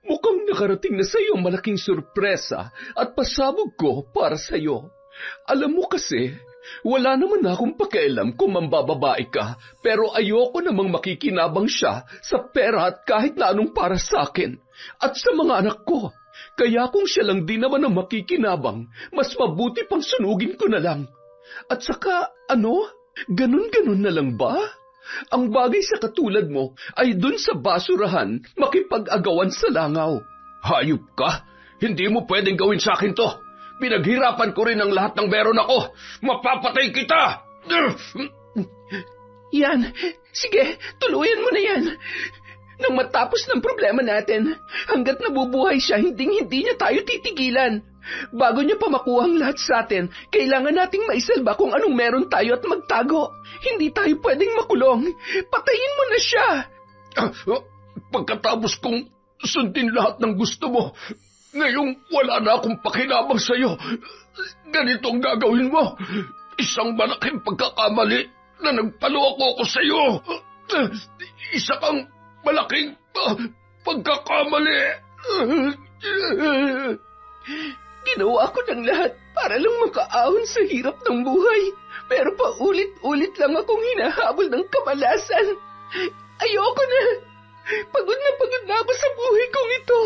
Mukhang nakarating na sa iyo malaking sorpresa at pasabog ko para sa iyo. Alam mo kasi, wala naman akong pakialam kung mambababae ka, pero ayoko namang makikinabang siya sa pera at kahit na anong para sa akin at sa mga anak ko. Kaya kung siya lang din naman ang makikinabang, mas mabuti pang sunugin ko na lang. At saka, ganun-ganun na lang ba? Ang bagay sa katulad mo ay dun sa basurahan makipag-agawan sa langaw. Hayop ka! Hindi mo pwedeng gawin sa akin to! Pinaghirapan ko rin ang lahat ng meron ako! Mapapatay kita! Yan! Sige, tuluyan mo na yan! Nang matapos ng problema natin, hanggat nabubuhay siya, hindi niya tayo titigilan. Bago niya pa makuha ang lahat sa atin, kailangan nating maisalba kung anong meron tayo at magtago. Hindi tayo pwedeng makulong. Patayin mo na siya! Pagkatapos kong sundin lahat ng gusto mo, ngayong wala na akong pakinabang sa'yo, ganito ang gagawin mo. Isang malaking pagkakamali na nagpaloko ko sa'yo. Isa kang malaking pagkakamali. Ginawa ko ng lahat para lang makaahon sa hirap ng buhay. Pero paulit-ulit lang akong hinahabol ng kamalasan. Ayoko na. Pagod na ako sa buhay kong ito.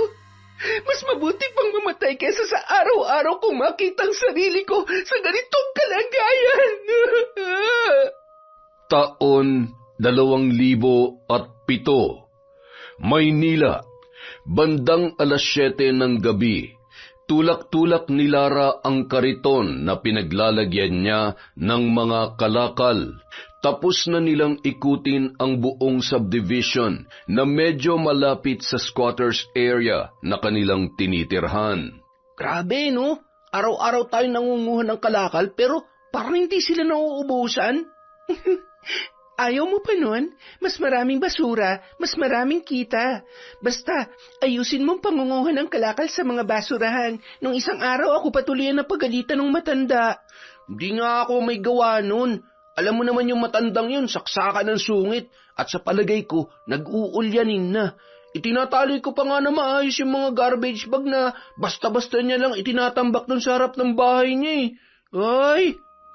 Mas mabuti pang mamatay kaysa sa araw-araw kong makita ang sarili ko sa ganitong kalagayan. Taon 2007, Maynila, bandang 7:00 ng gabi. Tulak-tulak ni Lara ang kariton na pinaglalagyan niya ng mga kalakal. Tapos na nilang ikutin ang buong subdivision na medyo malapit sa squatters area na kanilang tinitirhan. Grabe, no? Araw-araw tayo nangunguha ng kalakal pero parang hindi sila nauubusan. Ayaw mo pa nun? Mas maraming basura, mas maraming kita. Basta, ayusin mong pangunguha ng kalakal sa mga basurahan. Nung isang araw ako patuloy na pagalitan ng matanda. Hindi nga ako may gawa nun. Alam mo naman yung matandang yun, saksakan ng sungit. At sa palagay ko, nag-uulyanin na. Itinatali ko pa nga na maayos yung mga garbage bag na basta-basta niya lang itinatambak dun sa harap ng bahay niya eh. Ay!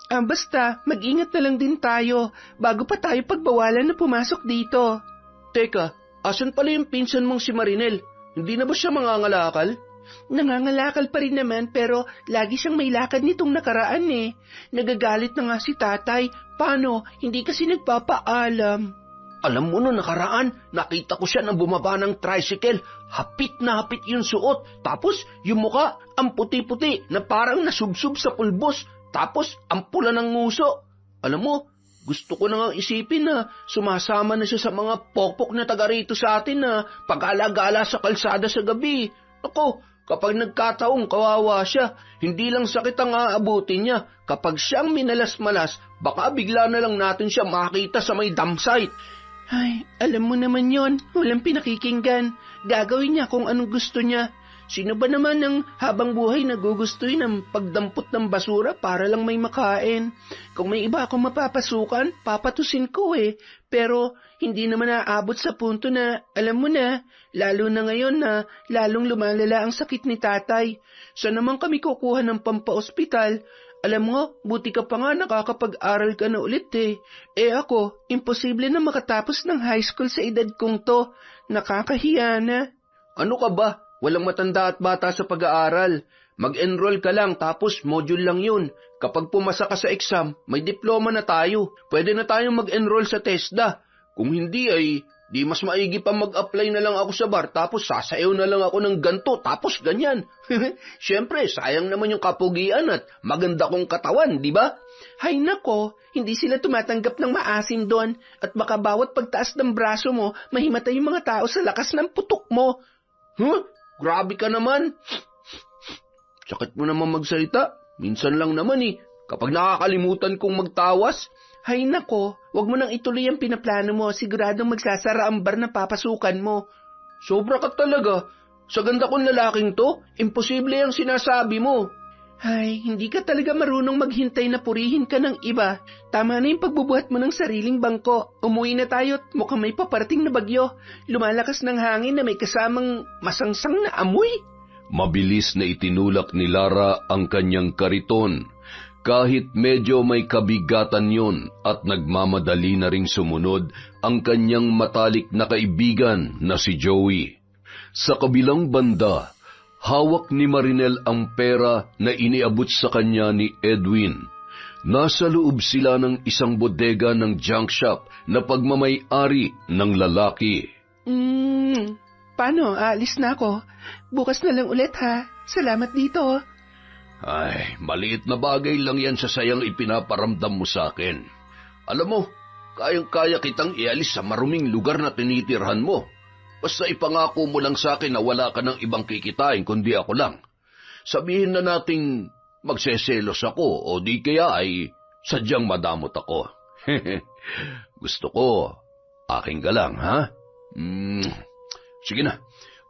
Basta, mag-ingat na lang din tayo bago pa tayo pagbawalan na pumasok dito. Teka, asan pala yung pinsan mong si Marinel? Hindi na ba siya mangangalakal? Nangangalakal pa rin naman pero lagi siyang may lakad nitong nakaraan eh. Nagagalit na nga si tatay. Paano? Hindi kasi nagpapaalam. Alam mo no nakaraan, nakita ko siya nang bumaba ng tricycle. Hapit na hapit yung suot. Tapos yung muka, ang puti-puti na parang nasubsob sa pulbos. Tapos, ang pula ng nguso. Alam mo, gusto ko na nga isipin na sumasama na siya sa mga pokpok na taga rito sa atin na pag-alagala sa kalsada sa gabi. Ako, kapag nagkataong kawawa siya, hindi lang sakit ang aabutin niya. Kapag siyang minalas-malas, baka bigla na lang natin siya makita sa may dump site. Ay, alam mo naman yon, walang pinakikinggan. Gagawin niya kung anong gusto niya. Sino ba naman ang habang buhay nagugustuhin ng pagdampot ng basura para lang may makain? Kung may iba akong mapapasukan, papatusin ko eh. Pero hindi naman naaabot sa punto na, alam mo na, lalo na ngayon na lalong lumalala ang sakit ni tatay. Saan naman kami kukuha ng pampaospital? Alam mo, buti ka pa nga nakakapag-aral ka na ulit eh. Eh ako, imposible na makatapos ng high school sa edad kong to. Nakakahiya na. Ano ka ba? Walang matanda at bata sa pag-aaral. Mag-enroll ka lang tapos module lang yun. Kapag pumasa ka sa exam, may diploma na tayo. Pwede na tayong mag-enroll sa TESDA. Kung hindi ay, di mas maigi pa mag-apply na lang ako sa bar tapos sasayaw na lang ako ng ganto tapos ganyan. Siyempre, sayang naman yung kapugian at maganda kong katawan, di ba? Hay nako, hindi sila tumatanggap ng maasim doon at baka bawat pagtaas ng braso mo, mahimatay yung mga tao sa lakas ng putok mo. Huh? Grabe ka naman. Sakit mo naman magsalita. Minsan lang naman eh. Kapag nakakalimutan kong magtawas. Hay nako, wag mo nang ituloy ang pinaplano mo. Siguradong magsasara ang bar na papasukan mo. Sobra ka talaga. Sa ganda kong lalaking to, imposible ang sinasabi mo. Ay, hindi ka talaga marunong maghintay na purihin ka ng iba. Tama na yung pagbubuhat mo ng sariling bangko. Umuwi na tayo at mukhang may paparating na bagyo. Lumalakas ng hangin na may kasamang masangsang na amoy. Mabilis na itinulak ni Lara ang kanyang kariton. Kahit medyo may kabigatan yon at nagmamadali na ring sumunod ang kanyang matalik na kaibigan na si Joey. Sa kabilang banda, hawak ni Marinel ang pera na iniabot sa kanya ni Edwin. Nasa loob sila ng isang bodega ng junk shop na pagmamay-ari ng lalaki. Paano? Aalis na ako. Bukas na lang ulit ha. Salamat dito. Ay, maliit na bagay lang yan sa sayang ipinaparamdam mo sa akin. Alam mo, kayang-kaya kitang ialis sa maruming lugar na tinitirhan mo. Basta ipangako mo lang sa akin na wala ka ng ibang kikitain kundi ako lang. Sabihin na nating magseselos ako o di kaya ay sadyang madamot ako. Gusto ko, aking ka lang, ha? Sige na,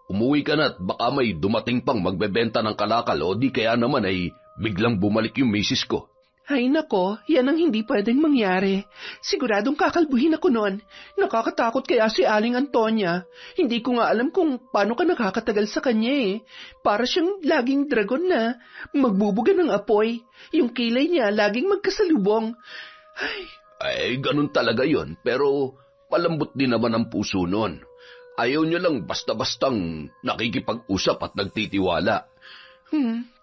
umuwi ka na at baka may dumating pang magbebenta ng kalakal o di kaya naman ay biglang bumalik yung misis ko. Ay nako, yan ang hindi pwedeng mangyari. Siguradong kakalbuhin ako noon. Nakakatakot kaya si Aling Antonia. Hindi ko nga alam kung paano ka nakakatagal sa kanya eh. Para siyang laging dragon na magbubuga ng apoy. Yung kilay niya laging magkasalubong. Ay, ganun talaga yon. Pero malambot din naman ang puso nun. Ayaw niyo lang basta-bastang nakikipag-usap at nagtitiwala.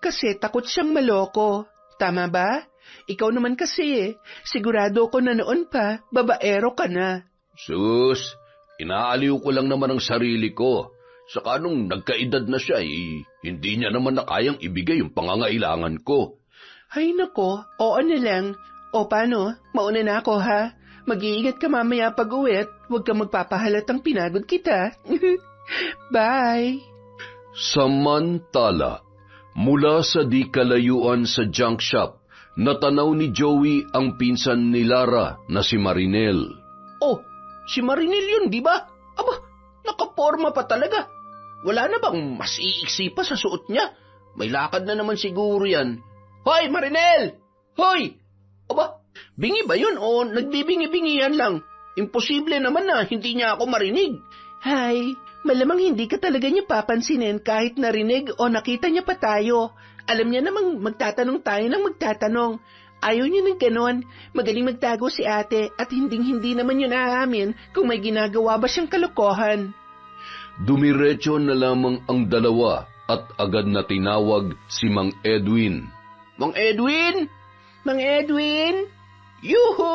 Kasi takot siyang maloko. Tama ba? Ikaw naman kasi sigurado ko na noon pa, babaero ka na. Sus, inaaliw ko lang naman ang sarili ko. Saka nung nagkaedad na siya, hindi niya naman na kayang ibigay yung pangangailangan ko. Ay nako, oo na lang. O paano, mauna na ako ha? Mag-iingat ka mamaya pag-uwi at huwag kang magpapahalatang pinagod kita. Bye! Samantala, mula sa di kalayuan sa junk shop, natanaw ni Joey ang pinsan ni Lara na si Marinel. Oh, si Marinel yun, di ba? Aba, nakaporma pa talaga. Wala na bang mas iiksi pa sa suot niya? May lakad na naman siguro yan. Hoy, Marinel! Hoy! Aba, bingi ba yun o nagbibingi-bingihan lang? Imposible naman na hindi niya ako marinig. Hay, malamang hindi ka talaga niya papansinin kahit narinig o nakita niya pa tayo. Alam niya namang magtatanong tayo ng magtatanong. Ayaw niya ng ganon. Magaling magtago si ate at hinding-hindi naman yun aamin kung may ginagawa ba siyang kalokohan. Dumiretso na lamang ang dalawa at agad na tinawag si Mang Edwin. Mang Edwin! Mang Edwin! Yuhu!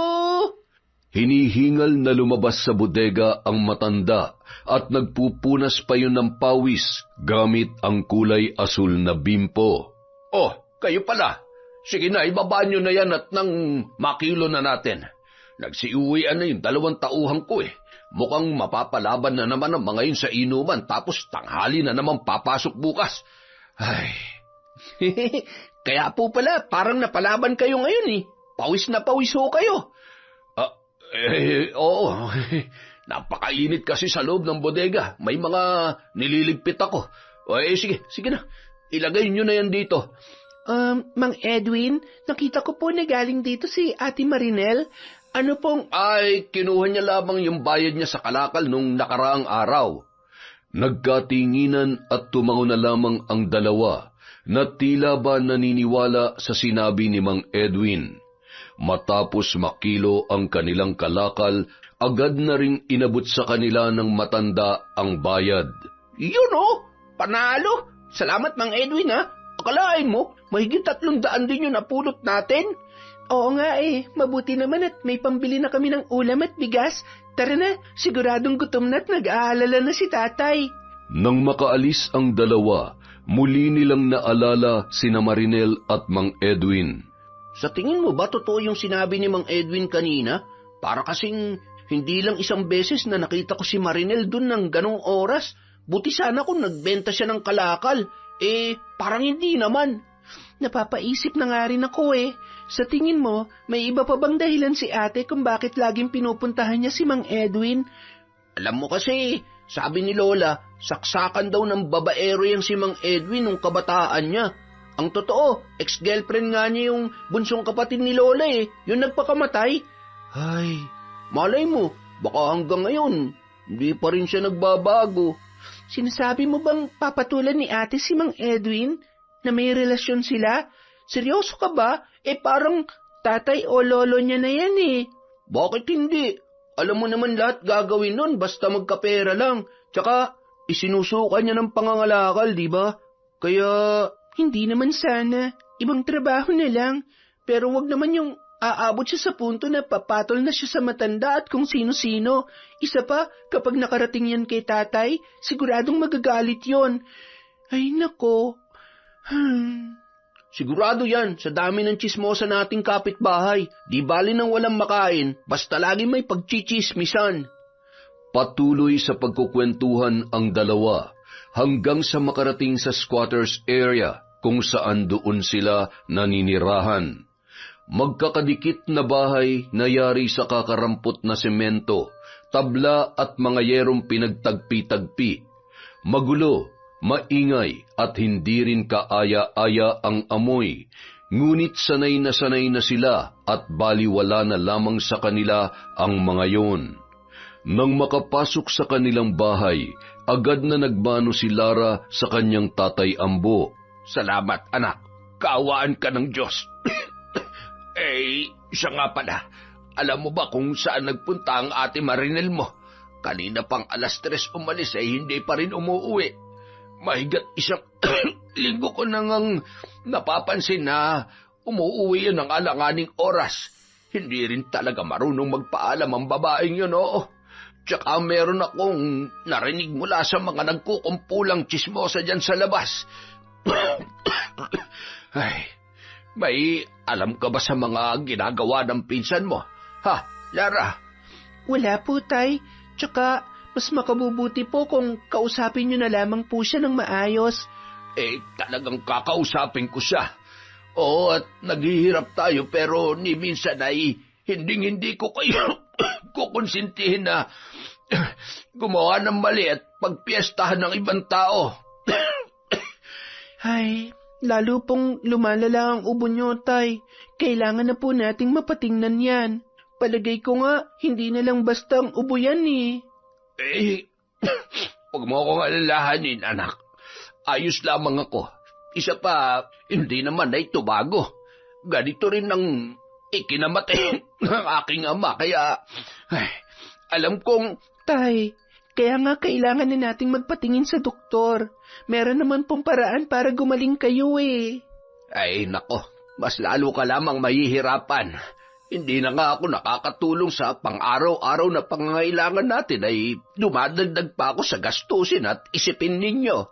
Hinihingal na lumabas sa bodega ang matanda at nagpupunas pa yun ng pawis gamit ang kulay asul na bimpo. Oh, kayo pala. Sige na, ibaba nyo na yan at nang makilo na natin. Nagsiuwian na yung 2 tauhan ko eh. Mukhang mapapalaban na naman ang mga yun sa inuman tapos tanghali na naman papasok bukas. Ay. Kaya po pala, parang napalaban kayo ngayon eh. Pawis na pawis ho kayo. Oo. Napakainit kasi sa loob ng bodega. May mga nililigpit ako. Sige na. Ilagay nyo na yan dito. Mang Edwin, nakita ko po na galing dito si Ate Marinel. Ano pong... Ay, kinuha niya lamang yung bayad niya sa kalakal nung nakaraang araw. Nagkatinginan at tumango na lamang ang dalawa na tila ba naniniwala sa sinabi ni Mang Edwin. Matapos makilo ang kanilang kalakal, agad na ring inabot sa kanila ng matanda ang bayad. Yun oh, panalo! Salamat Mang Edwin ha. Akalain mo, mahigit 300 din yung napulot natin. Oo nga mabuti naman at may pambili na kami ng ulam at bigas. Tara na, siguradong gutom na at nag-aalala na si tatay. Nang makaalis ang dalawa, muli nilang naalala sina Marinel at Mang Edwin. Sa tingin mo ba totoo yung sinabi ni Mang Edwin kanina? Para kasing hindi lang isang beses na nakita ko si Marinel dun ng ganong oras. Buti sana kung nagbenta siya ng kalakal. Parang hindi naman. Napapaisip na nga rin ako Sa tingin mo, may iba pa bang dahilan si ate kung bakit laging pinupuntahan niya si Mang Edwin? Alam mo kasi, sabi ni Lola, saksakan daw ng babaero yang si Mang Edwin nung kabataan niya. Ang totoo, ex-girlfriend nga niya yung bunsong kapatid ni Lola yung nagpakamatay. Ay, malay mo, baka hanggang ngayon, hindi pa rin siya nagbabago. Sinasabi mo bang papatulan ni ate si Mang Edwin na may relasyon sila? Seryoso ka ba? Parang tatay o lolo niya na yan Bakit hindi? Alam mo naman lahat gagawin nun basta magkapera lang. Tsaka, isinusuka niya ng pangangalakal, di ba? Kaya, hindi naman sana. Ibang trabaho na lang. Pero wag naman yung aabot siya sa punto na papatol na siya sa matanda at kung sino-sino. Isa pa, kapag nakarating yan kay tatay, siguradong magagalit yon. Ay, nako. Sigurado yan, sa dami ng tsismosa nating kapitbahay. Di bali nang walang makain, basta lagi may pagchichismisan. Patuloy sa pagkukwentuhan ang dalawa hanggang sa makarating sa squatters area kung saan doon sila naninirahan. Magkakadikit na bahay na yari sa kakarampot na semento, tabla at mga yerong pinagtagpi-tagpi. Magulo, maingay at hindi rin kaaya-aya ang amoy, ngunit sanay na sila at baliwala na lamang sa kanila ang mga yon. Nang makapasok sa kanilang bahay, agad na nagbano si Lara sa kanyang tatay Ambo. Salamat anak, kaawaan ka ng Diyos. Siya nga pala, alam mo ba kung saan nagpunta ang ate Marinel mo? Kanina pang 3:00 umalis hindi pa rin umuwi. Mahigat isang linggo ko nang napapansin na umuwi yan ng alanganing oras. Hindi rin talaga marunong magpaalam ang babaeng yun, Tsaka meron akong narinig mula sa mga nagkukumpulang tsismosa dyan sa labas. Ay, may alam ka ba sa mga ginagawa ng pinsan mo? Ha, Lara? Wala po, Tay. Tsaka, mas makabubuti po kung kausapin niyo na lamang po siya ng maayos. Talagang kakausapin ko siya. Oo, at naghihirap tayo pero ni minsan ay hindi ko kayo kukonsintihin na gumawa ng mali at pagpiestahan ng ibang tao. Ay, lalo pong lumalala ang ubo niyo, Tay. Kailangan na po nating mapatingnan yan. Palagay ko nga, hindi na lang basta ang ubo yan Huwag mo akong alalahanin, anak. Ayos lamang ako. Isa pa, hindi naman ay tumago. Ganito rin ang ikinamatay ng aking ama, kaya alam kong... Tay, kaya nga kailangan na nating magpatingin sa doktor. Meron naman pong paraan para gumaling kayo Ay, nako, mas lalo ka lamang mahihirapan. Hindi na nga ako nakakatulong sa pang-araw-araw na pangangailangan natin ay dumadagdag pa ako sa gastusin at isipin ninyo.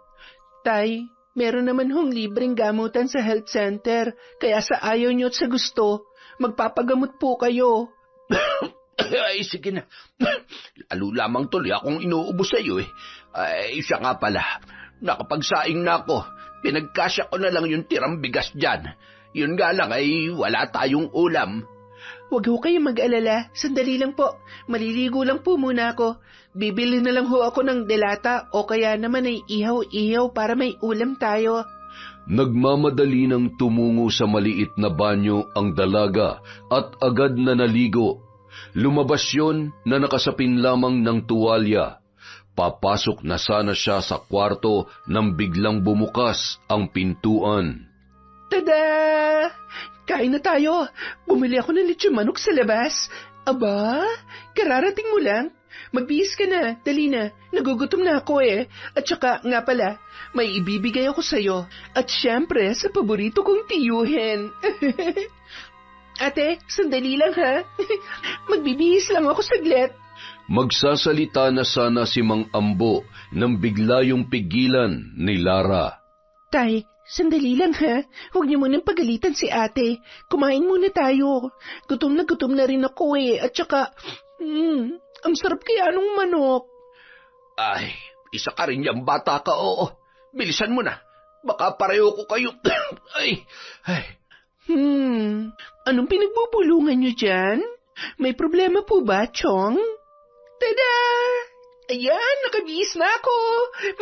Tay, meron naman hong libreng gamutan sa health center, kaya sa ayaw nyo at sa gusto, magpapagamot po kayo. Ay, sige na. Lalo lamang tuloy akong inuubo sa iyo Ay, siya nga pala. Nakapagsaing na ako. Pinagkasya ko na lang yung tirang bigas dyan. Yun nga lang ay wala tayong ulam. Huwag ho kayong mag-alala. Sandali lang po. Maliligo lang po muna ako. Bibili na lang ho ako ng delata o kaya naman ay ihaw-ihaw para may ulam tayo. Nagmamadali nang tumungo sa maliit na banyo ang dalaga at agad na naligo. Lumabas yon na nakasapin lamang ng tuwalya. Papasok na sana siya sa kwarto nang biglang bumukas ang pintuan. Tada! Kain na tayo. Bumili ako ng lechon manok sa labas. Aba, kararating mo lang. Magbihis ka na, dali na. Nagugutom na ako At saka, nga pala, may ibibigay ako sa'yo. At syempre, sa paborito kong tiyuhin. Ate, sandali lang ha. Magbibihis lang ako saglit. Magsasalita na sana si Mang Ambo nang bigla yung pigilan ni Lara. Tay, sandali lang ha. Huwag niyo munang pagalitan si ate. Kumain muna tayo. Gutom na rin ako At saka, ang sarap kaya nung manok. Ay, isa ka rin yung bata ka, oo. Bilisan mo na. Baka pareho ko kayo. Ay. Anong pinagbubulungan niyo dyan? May problema po ba, Chong? Tada! Ayan, nakabihis na ako.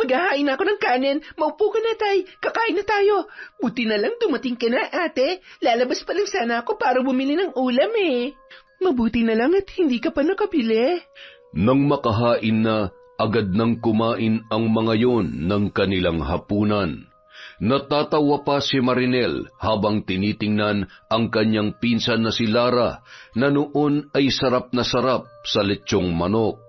Maghahain na ako ng kanin. Maupo ka na, Tay. Kakain na tayo. Buti na lang dumating ka na, ate. Lalabas pa lang sana ako para bumili ng ulam eh. Mabuti na lang at hindi ka pa nakabili. Nang makahain na, agad nang kumain ang mga yon ng kanilang hapunan. Natatawa pa si Marinel habang tinitingnan ang kanyang pinsan na si Lara na noon ay sarap na sarap sa lechong manok.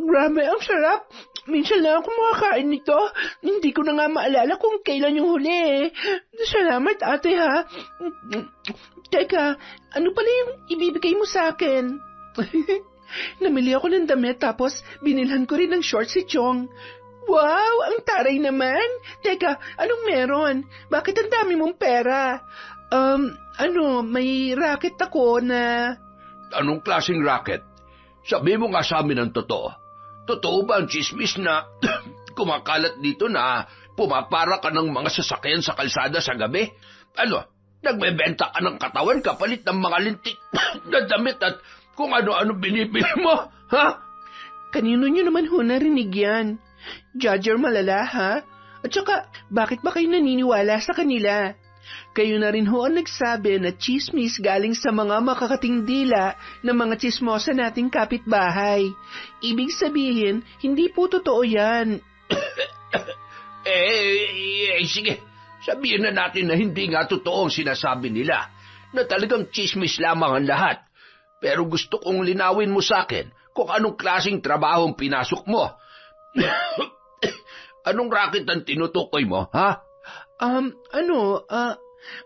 Grabe, ang sarap. Minsan lang ako makakain nito. Hindi ko na nga maalala kung kailan yung huli. Salamat, ate, ha? Teka, ano pala yung ibibigay mo sa akin? Namili ako ng damit tapos binilhan ko rin ng shorts si Chong. Wow, ang taray naman. Teka, anong meron? Bakit ang dami mong pera? May racket ako na... Anong klaseng racket? Sabi mo nga sa amin ang totoo. Totoo ba ang chismis na kumakalat dito na pumapara ka ng mga sasakyan sa kalsada sa gabi? Nagbebenta ka ng katawan kapalit ng mga lintik na damit at kung ano-ano binibili mo, ha? Kanino nyo naman ho narinig yan? Judger malala, ha? At saka, bakit ba kayo naniniwala sa kanila? Kayo na rin ho ang nagsabi na chismis galing sa mga makakating dila ng mga chismosa nating kapitbahay. Ibig sabihin, hindi po totoo yan. Sige. Sabihin na natin na hindi nga totoo ang sinasabi nila, na talagang chismis lamang ang lahat. Pero gusto kong linawin mo sa akin kung anong klaseng trabaho ang pinasok mo. Anong racket ang tinutukoy mo, ha? Ang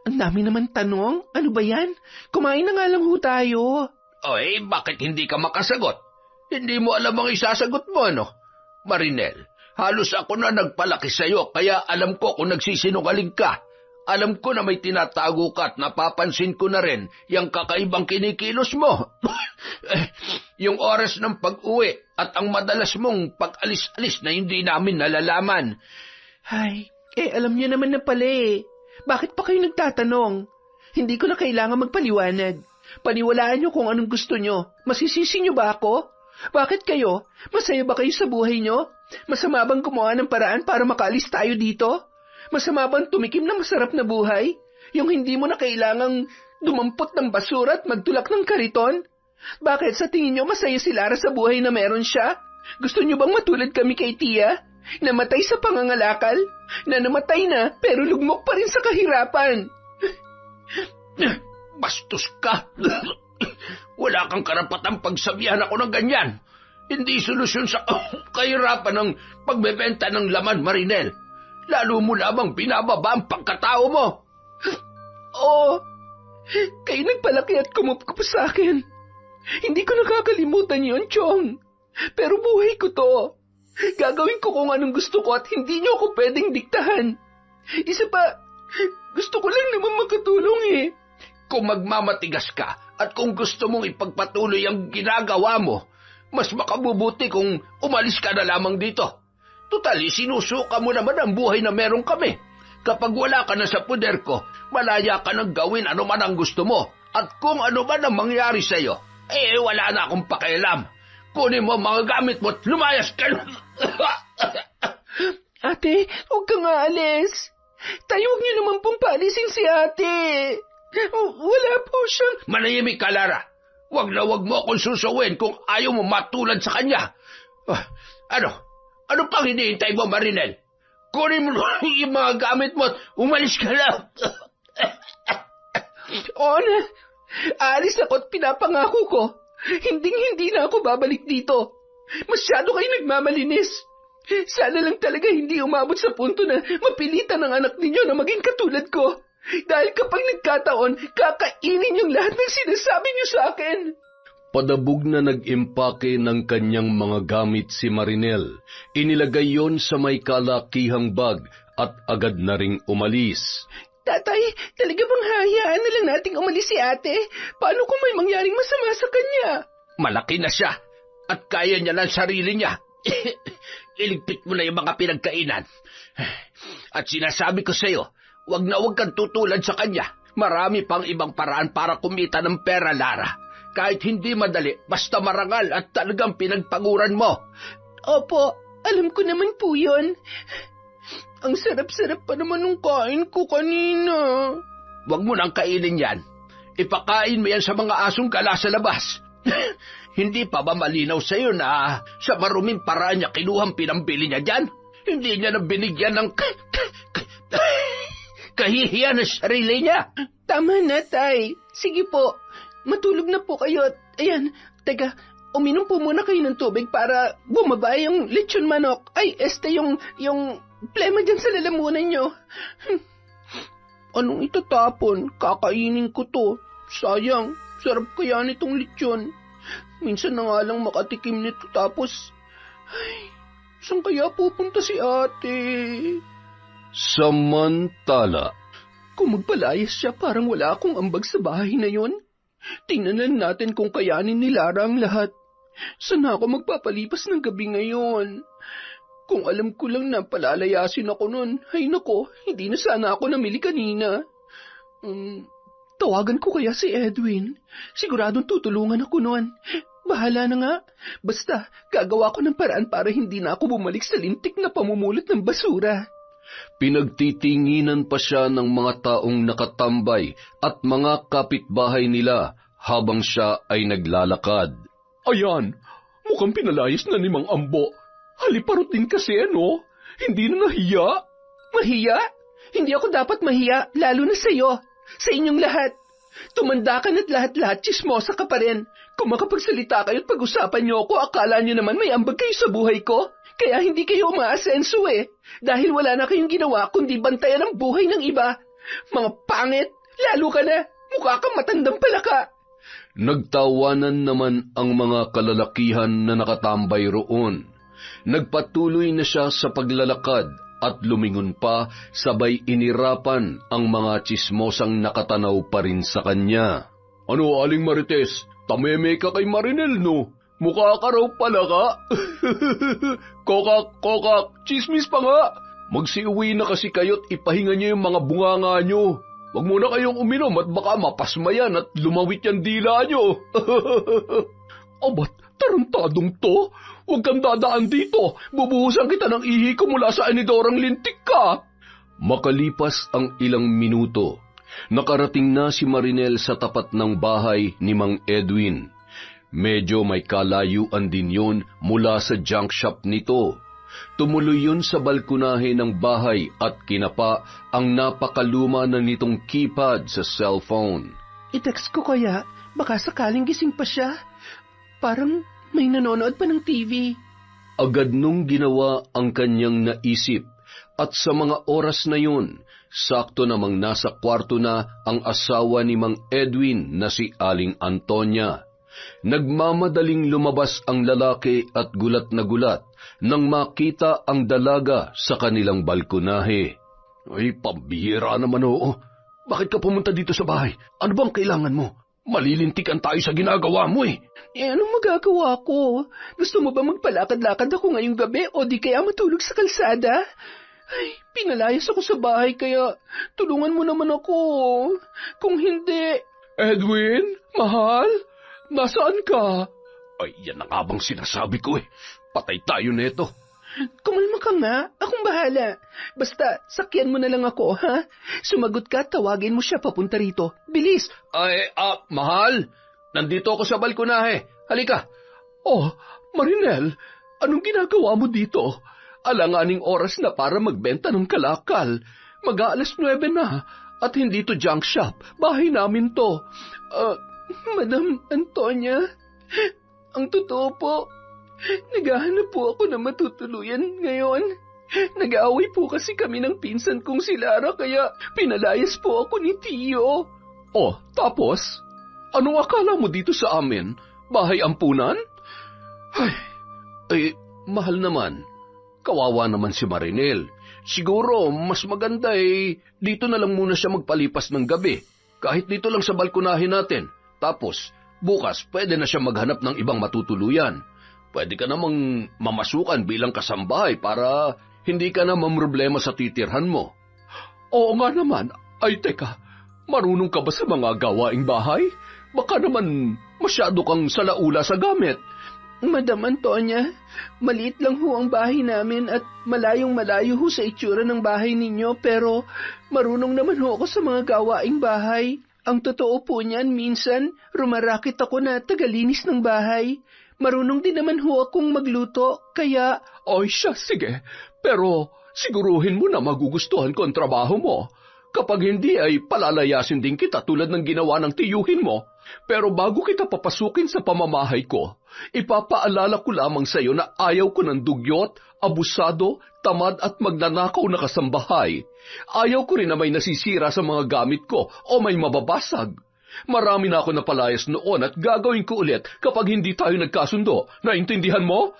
dami naman tanong. Ano ba yan? Kumain na nga lang ho tayo. Bakit hindi ka makasagot? Hindi mo alam ang isasagot mo, ano? Marinel, halos ako na nagpalaki sa'yo, kaya alam ko kung nagsisinungaling ka. Alam ko na may tinatago ka at napapansin ko na rin yung kakaibang kinikilos mo. Yung oras ng pag-uwi at ang madalas mong pag-alis-alis na hindi namin nalalaman. Alam niyo naman na pala eh. Bakit pa kayo nagtatanong? Hindi ko na kailangan magpaliwanag. Paniwalaan niyo kung anong gusto niyo. Masisisi niyo ba ako? Bakit kayo? Masaya ba kayo sa buhay niyo? Masama bang gumawa ng paraan para makaalis tayo dito? Masama bang tumikim ng masarap na buhay? Yung hindi mo na kailangang dumampot ng basura at magtulak ng kariton? Bakit sa tingin niyo masaya si Lara sa buhay na meron siya? Gusto niyo bang matulad kami kay Tia? Namatay sa pangangalakal? Na namatay na pero lugmok pa rin sa kahirapan? Bastos ka! Wala kang karapatang pagsabihan ako ng ganyan. Hindi solusyon sa kahirapan ng pagbebenta ng laman, Marinel. Lalo mo lamang binababa ang pagkatao mo. Kayo nagpalaki at kumupkup sa akin. Hindi ko nakakalimutan yon, Chong. Pero buhay ko to. Gagawin ko kung anong gusto ko at hindi niyo ako pwedeng diktahan. Isa pa, gusto ko lang naman makatulong eh. Kung magmamatigas ka at kung gusto mong ipagpatuloy ang ginagawa mo, mas makabubuti kung umalis ka na lamang dito. Tutal, sinusuka mo naman ang buhay na meron kami. Kapag wala ka na sa puder ko, malaya ka nang gawin ano man ang gusto mo. At kung ano man ang mangyari sa'yo, wala na akong pakialam. Kunin mo mga gamit mo at lumayas ka. Ate, huwag kang aalis. Tayo huwag niyo naman pong paalisin si ate. Wala po siyang... Manahimik ka, Lara. Huwag na huwag mo akong susawin kung ayaw mo matulad sa kanya. Ano pang hinihintay mo, Marinel? Kunin mo yung mga gamit mo at umalis ka na. Aalis ako at pinapangako ko. Hindi na ako babalik dito. Masyado kayo nagmamalinis. Sana lang talaga hindi umabot sa punto na mapilitan ang anak ninyo na maging katulad ko. Dahil kapag nagkataon, kakainin yung lahat ng sinasabi niyo sa akin. Padabog na nag-impake ng kanyang mga gamit si Marinel. Inilagay yon sa may kalakihang bag at agad na ring umalis. Tatay, talaga bang hayaan na lang nating umalis si ate? Paano kung may mangyaring masama sa kanya? Malaki na siya at kaya niya ng sarili niya. Iligpit mo na yung mga pinagkainan. At sinasabi ko sa'yo, wag na wag kang tutulad sa kanya. Marami pang ibang paraan para kumita ng pera, Lara. Kahit hindi madali, basta marangal at talagang pinagpaguran mo. Opo, alam ko naman po yun. Ang sarap-sarap pa naman ng kain ko kanina. Huwag mo nang kainin yan. Ipakain mo yan sa mga asong gala sa labas. Hindi pa ba malinaw sa'yo na sa maruming paraan niya kinuhang pinambili niya dyan? Hindi niya na binigyan ng kahihiyan ng sarili niya. Tama na, Tay. Sige po, matulog na po kayo. Ayan, teka, uminom po muna kayo ng tubig para bumaba yung lechon manok. Ay, yung plema dyan sa lalamunan nyo. Anong itatapon? Kakainin ko to. Sayang, sarap kaya nitong lechon. Minsan na nga lang makatikim nito tapos... Ay, saan kaya pupunta si ate? Samantala, Kung magpalayas siya, parang wala akong ambag sa bahay na yon. Tingnan lang natin kung kayanin ni Lara ang lahat. Saan ako magpapalipas ng gabi ngayon? Kung alam ko lang na palalayasin ako nun, ay nako, hindi na sana ako namili kanina. Tawagan ko kaya si Edwin. Siguradong tutulungan ako nun. Bahala na nga. Basta, gagawa ko ng paraan para hindi na ako bumalik sa lintik na pamumulot ng basura. pinagtitinginan pa siya ng mga taong nakatambay at mga kapitbahay nila habang siya ay naglalakad. Ayan, mukhang pinalayas na ni Mang Ambo. Haliparot din kasi, ano? Hindi na nahiya. Mahiya? Hindi ako dapat mahiya, lalo na sa'yo. Sa inyong lahat. Tumanda ka na't lahat-lahat, chismosa ka pa rin. Kung makapagsalita kayo at pag-usapan niyo ako, akala niyo naman may ambag kayo sa buhay ko. Kaya hindi kayo umaasenso eh. Dahil wala na kayong ginawa kundi bantayan ang buhay ng iba. Mga pangit, lalo ka na. Mukha kang matandang palaka. Nagtawanan naman ang mga kalalakihan na nakatambay roon. Nagpatuloy na siya sa paglalakad at lumingon pa sabay inirapan ang mga tsismosang nakatanaw pa rin sa kanya. Ano, Aling Marites? Tameme ka kay Marinel, no? Mukha ka raw palaka. Kokak, chismis pa nga. Magsiuwi na kasi kayo't ipahinga niyo yung mga bunganga niyo. Huwag muna kayong uminom at baka mapasmayan at lumawit yung dila niyo. Abat, tarantadong to. Huwag kang dadaan dito. Bubuhusan kita ng ihi ko mula sa anidorang lintik ka. Makalipas ang ilang minuto, nakarating na si Marinel sa tapat ng bahay ni Mang Edwin. Medyo may kalayuan din yun mula sa junk shop nito. Tumuloy yun sa balkonahe ng bahay at kinapa ang napakaluma na nitong keypad sa cellphone. I-text ko kaya, baka sakaling gising pa siya. Parang may nanonood pa ng TV. Agad nung ginawa ang kanyang naisip at sa mga oras na yun, sakto namang nasa kwarto na ang asawa ni Mang Edwin na si Aling Antonia. Nagmamadaling lumabas ang lalaki at gulat na gulat nang makita ang dalaga sa kanilang balkonahe. Ay, pambihira naman oo. Bakit ka pumunta dito sa bahay? Ano bang kailangan mo? Malilintikan tayo sa ginagawa mo eh. Anong magagawa ko? Gusto mo ba magpalakad-lakad ako ngayong gabi o di kaya matulog sa kalsada? Ay, pinalayas ako sa bahay kaya tulungan mo naman ako. Kung hindi... Edwin, mahal, nasaan ka? Ay, yan ang abang sinasabi ko eh. Patay tayo neto. Kumalma ka nga, akong bahala. Basta, sakyan mo na lang ako, ha? Sumagot ka, tawagin mo siya papunta rito. Bilis! Ay, mahal, nandito ako sa balkonahe. Halika. Oh, Marinel, anong ginagawa mo dito? Alanganing oras na para magbenta ng kalakal. Mag-aalas 9 na, at hindi to junk shop. Bahay namin to. Madam Antonia, ang totoo po, naghahanap po ako na matutuluyan ngayon. Nag-aaway po kasi kami ng pinsan kong si Lara kaya pinalayas po ako ni Tio. Oh, tapos? Anong akala mo dito sa amin? Bahay ampunan? Ay, mahal naman. Kawawa naman si Marinel. Siguro, mas maganda dito na lang muna siya magpalipas ng gabi. Kahit dito lang sa balkonahe natin. Tapos, bukas pwede na siya maghanap ng ibang matutuluyan. Pwede ka namang mamasukan bilang kasambahay para hindi ka na mamroblema sa titirhan mo. Oo nga naman. Ay, teka, marunong ka ba sa mga gawaing bahay? Baka naman masyado kang salaula sa gamit. Madam Antonia, maliit lang ho ang bahay namin at malayong-malayo ho sa itsura ng bahay ninyo pero marunong naman ho ako sa mga gawaing bahay. Ang totoo po niyan, minsan rumarakit ako na tagalinis ng bahay. Marunong din naman ho akong magluto, kaya... Ay siya, sige. Pero siguruhin mo na magugustuhan ko ang trabaho mo. Kapag hindi ay palalayasin din kita tulad ng ginawa ng tiyuhin mo. Pero bago kita papasukin sa pamamahay ko, ipapaalala ko lamang sa iyo na ayaw ko ng dugyot, abusado, tamad at magnanakaw na kasambahay. Ayaw ko rin na may nasisira sa mga gamit ko o may mababasag. Marami na ako napalayas noon at gagawin ko ulit kapag hindi tayo nagkasundo. Naintindihan mo?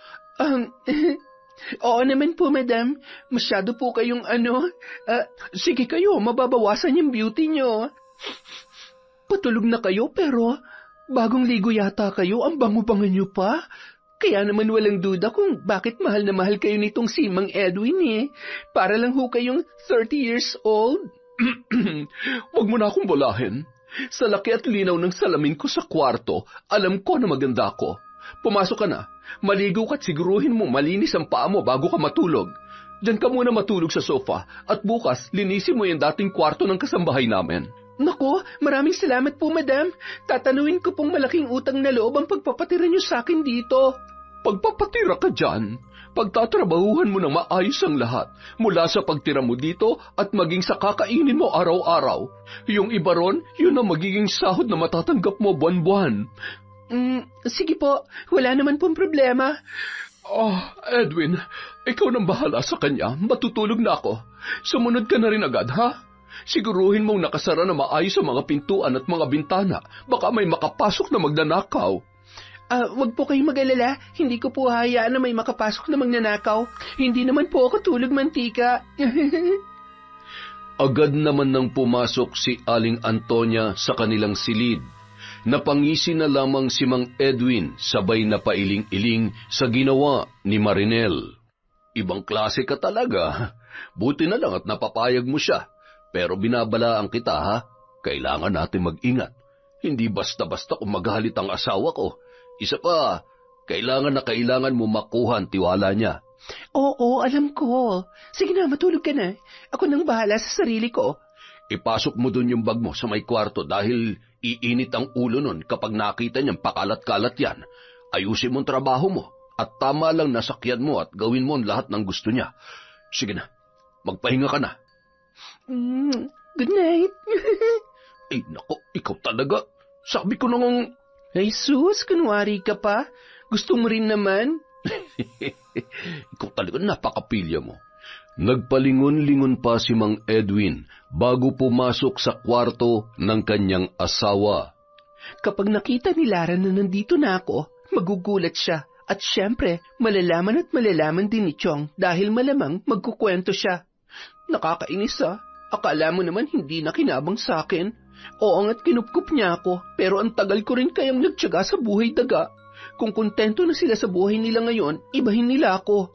Oo naman po, madam. Masyado po kayong sige kayo, mababawasan yung beauty nyo. Patulog na kayo pero bagong ligo yata kayo, ang bango-bango nyo pa. Kaya naman walang duda kung bakit mahal na mahal kayo nitong si Mang Edwin eh. Para lang ho kayong 30 years old. Huwag mo na akong bulahin. Sa laki at linaw ng salamin ko sa kwarto, alam ko na maganda ko. Pumasok ka na. Maligo ka at siguruhin mo malinis ang paa mo bago ka matulog. Diyan ka muna matulog sa sofa at bukas linisin mo yung dating kwarto ng kasambahay namin. Naku, maraming salamat po, madam. Tatanuin ko pong malaking utang na loob ang pagpapatira niyo sa akin dito. Pagpapatira ka dyan, pagtatrabahuhan mo ng maayos ang lahat, mula sa pagtira mo dito at maging sa kakainin mo araw-araw. Yung iba ron, yun ang magiging sahod na matatanggap mo buwan-buwan. Sige po, wala naman pong problema. Edwin, ikaw nang bahala sa kanya, matutulog na ako. Sumunod ka na rin agad, ha? Siguruhin mong nakasara na maayos ang mga pintuan at mga bintana. Baka may makapasok na magnanakaw. Wag po kayong mag-alala. Hindi ko po hayaan na may makapasok na magnanakaw. Hindi naman po ako tulog mantika. Agad naman nang pumasok si Aling Antonia sa kanilang silid. Napangisi na lamang si Mang Edwin sabay na pailing-iling sa ginawa ni Marinel. Ibang klase ka talaga. Buti na lang at napapayag mo siya. Pero binabalaan kita, ha? Kailangan natin mag-ingat. Hindi basta-basta kung maghalit ang asawa ko. Isa pa, kailangan mo makuha ang tiwala niya. Oo, alam ko. Sige na, matulog ka na. Ako nang bahala sa sarili ko. Ipasok mo dun yung bag mo sa may kwarto dahil iinit ang ulo nun kapag nakita niyang pakalat-kalat yan. Ayusin mong trabaho mo at tama lang nasakyan mo at gawin mo ang lahat ng gusto niya. Sige na, magpahinga ka na. Good night. Ay, nako, ikaw talaga. Sabi ko nang... Ay, sus, kunwari ka pa. Gusto mo rin naman. Ikaw talaga, napakapilya mo. Nagpalingon-lingon pa si Mang Edwin bago pumasok sa kwarto ng kanyang asawa. Kapag nakita ni Lara na nandito na ako, magugulat siya. At syempre, malalaman din ni Chong dahil malamang magkukwento siya. Nakakainis Akala mo naman hindi na kinabang sa akin. Oo nga't kinupkup niya ako, pero ang tagal ko rin kayang nagtiyaga sa buhay daga. Kung kontento na sila sa buhay nila ngayon, ibahin nila ako.